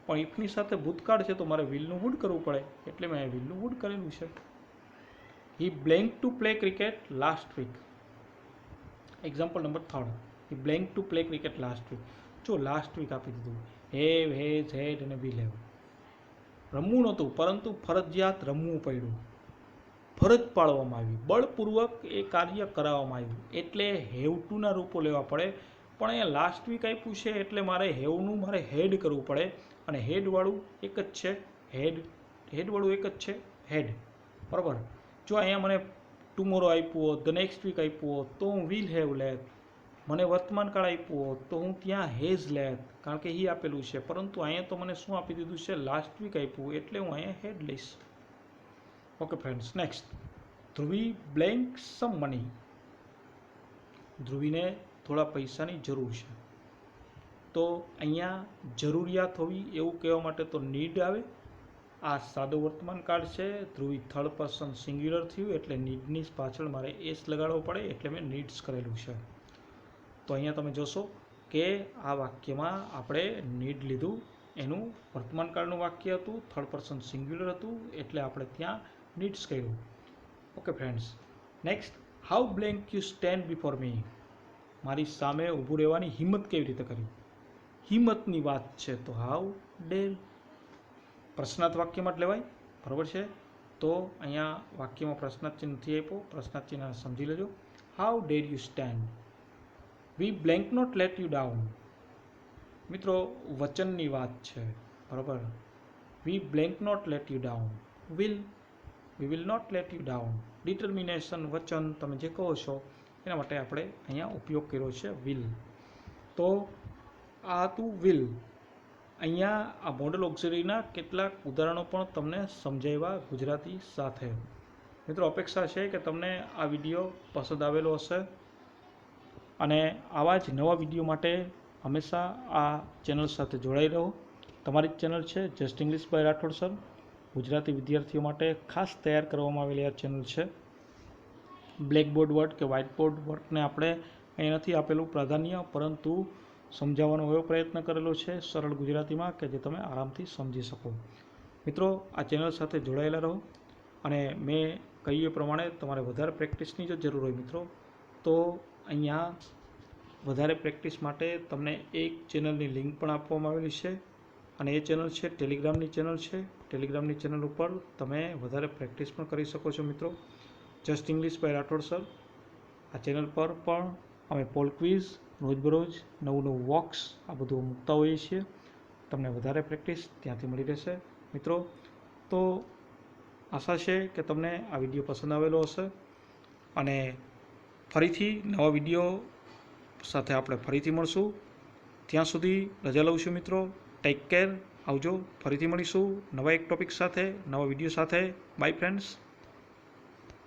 પણ ઇફની સાથે ભૂતકાળ છે તો મારે વિલનું વુડ કરવું પડે, એટલે મેં વિલનું વુડ કરેલું છે. He blank to play cricket last week. Example number 3, he blank to play cricket last week. જો લાસ્ટ વીક આપી દીધું, હેવ, હેઝ, હેડ અને વિલ હેવ. રમવું નહોતું પરંતુ ફરજિયાત રમવું પડ્યું, ફરજ પાડવામાં આવી, બળપૂર્વક એ કાર્ય કરાવવામાં આવ્યું, એટલે હેવ ટુના રૂપો લેવા પડે. પણ અહીંયા લાસ્ટ વીક આપ્યું છે એટલે મારે હેવનું મારે હેડ કરવું પડે, અને હેડવાળું એક જ છે, હેડવાળું એક જ છે, હેડ, બરાબર. જો અહીંયા મને ટુમોરો આપ્યું હોત, ધ નેક્સ્ટ વીક આપ્યું હોત તો હું વિલ હેવ લેત, મને વર્તમાનકાળ આપ્યું હોત તો હું ત્યાં હેઝ લેત, કારણ કે હી આપેલું છે, પરંતુ અહીંયા તો મને શું આપી દીધું છે, લાસ્ટ વીક આપ્યું, એટલે હું અહીંયા હેડ લઈશ. Okay friends, next, Dhruvi blank some money. ધ્રુવીને થોડા પૈસાની જરૂર છે, તો અહીંયા જરૂરિયાત હોવી એવું કહેવા માટે તો નીડ આવે. આ સાદો વર્તમાનકાળ છે, ધ્રુવી થર્ડ પર્સન સિંગ્યુલર થયું એટલે નીડની પાછળ મારે એસ લગાડવો પડે, એટલે મેં નીડ્સ કરેલું છે. તો અહીંયા તમે જોશો કે આ વાક્યમાં આપણે નીડ લીધું, એનું વર્તમાનકાળનું વાક્ય હતું, થર્ડ પર્સન સિંગ્યુલર હતું, એટલે આપણે ત્યાં નીડ્સ કર્યું. Okay friends, next, how blank you stand before me. મારી સામે ઊભું રહેવાની હિંમત કેવી રીતે કરી. હિંમતની વાત છે તો હાઉ ડેર. પ્રશ્નાર્થ વાક્યમાં જ લેવાય, બરાબર છે. તો અહીંયા વાક્યમાં પ્રશ્નાર્થ ચિહ્ન નથી આપ્યો, પ્રશ્નાર્થ ચિહ્ન સમજી લેજો. How dare you stand. We blank not let you down. મિત્રો વચનની વાત છે, બરાબર. We blank not let you down. We will not let you down. Determination, વચન, તમે જે કહો છો એના માટે આપણે અહીંયા ઉપયોગ કર્યો છે વિલ. તો આ હતું વિલ. અહીંયા આ મોડલ ઓક્ઝિલરીના કેટલાક ઉદાહરણો પણ તમને સમજાવ્યા ગુજરાતી સાથે. મિત્રો અપેક્ષા છે કે તમને આ વિડીયો પસંદ આવેલો હશે, અને આવા જ નવા વિડીયો માટે હંમેશા આ ચેનલ સાથે જોડાઈ રહો. તમારી જ ચેનલ છે just English by Rathod sir. Gujarati વિદ્યાર્થીઓ માટે ખાસ તૈયાર કરવામાં આવેલી આ ચેનલ છે. બ્લેકબોર્ડ વર્ક કે વ્હાઇટબોર્ડ વર્કને આપણે અહીં નથી આપેલું પ્રાધાન્ય, પરંતુ સમજાવવાનો એવો પ્રયત્ન કરેલો છે સરળ ગુજરાતીમાં કે જે તમે આરામથી સમજી શકો. મિત્રો આ ચેનલ સાથે જોડાયેલા રહો, અને મેં કહ્યું એ પ્રમાણે તમારે વધારે પ્રેક્ટિસની જો જરૂર હોય મિત્રો, તો અહીંયા વધારે પ્રેક્ટિસ માટે તમને એક ચેનલની લિંક પણ આપવામાં આવેલી છે, અને એ ચેનલ છે ટેલિગ્રામની ચેનલ છે. ટેલિગ્રામની ચેનલ ઉપર તમે વધારે પ્રેક્ટિસ પણ કરી શકો છો મિત્રો. Just English by Rathod sir. આ ચેનલ પર પણ અમે પોલ ક્વિઝ, રોજબરોજ નવું વોક્સ આ બધું મૂકતા હોઈએ છીએ. તમને વધારે પ્રેક્ટિસ ત્યાંથી મળી રહેશે મિત્રો. તો આશા છે કે તમને આ વિડીયો પસંદ આવેલો હશે, અને ફરીથી નવા વિડીયો સાથે આપણે ફરીથી મળશું. ત્યાં સુધી રજા લઉં છું મિત્રો. ટેક કેર, આવજો. ફરીથી મળીશું નવા એક ટૉપિક સાથે, નવા વિડીયો સાથે. By friends.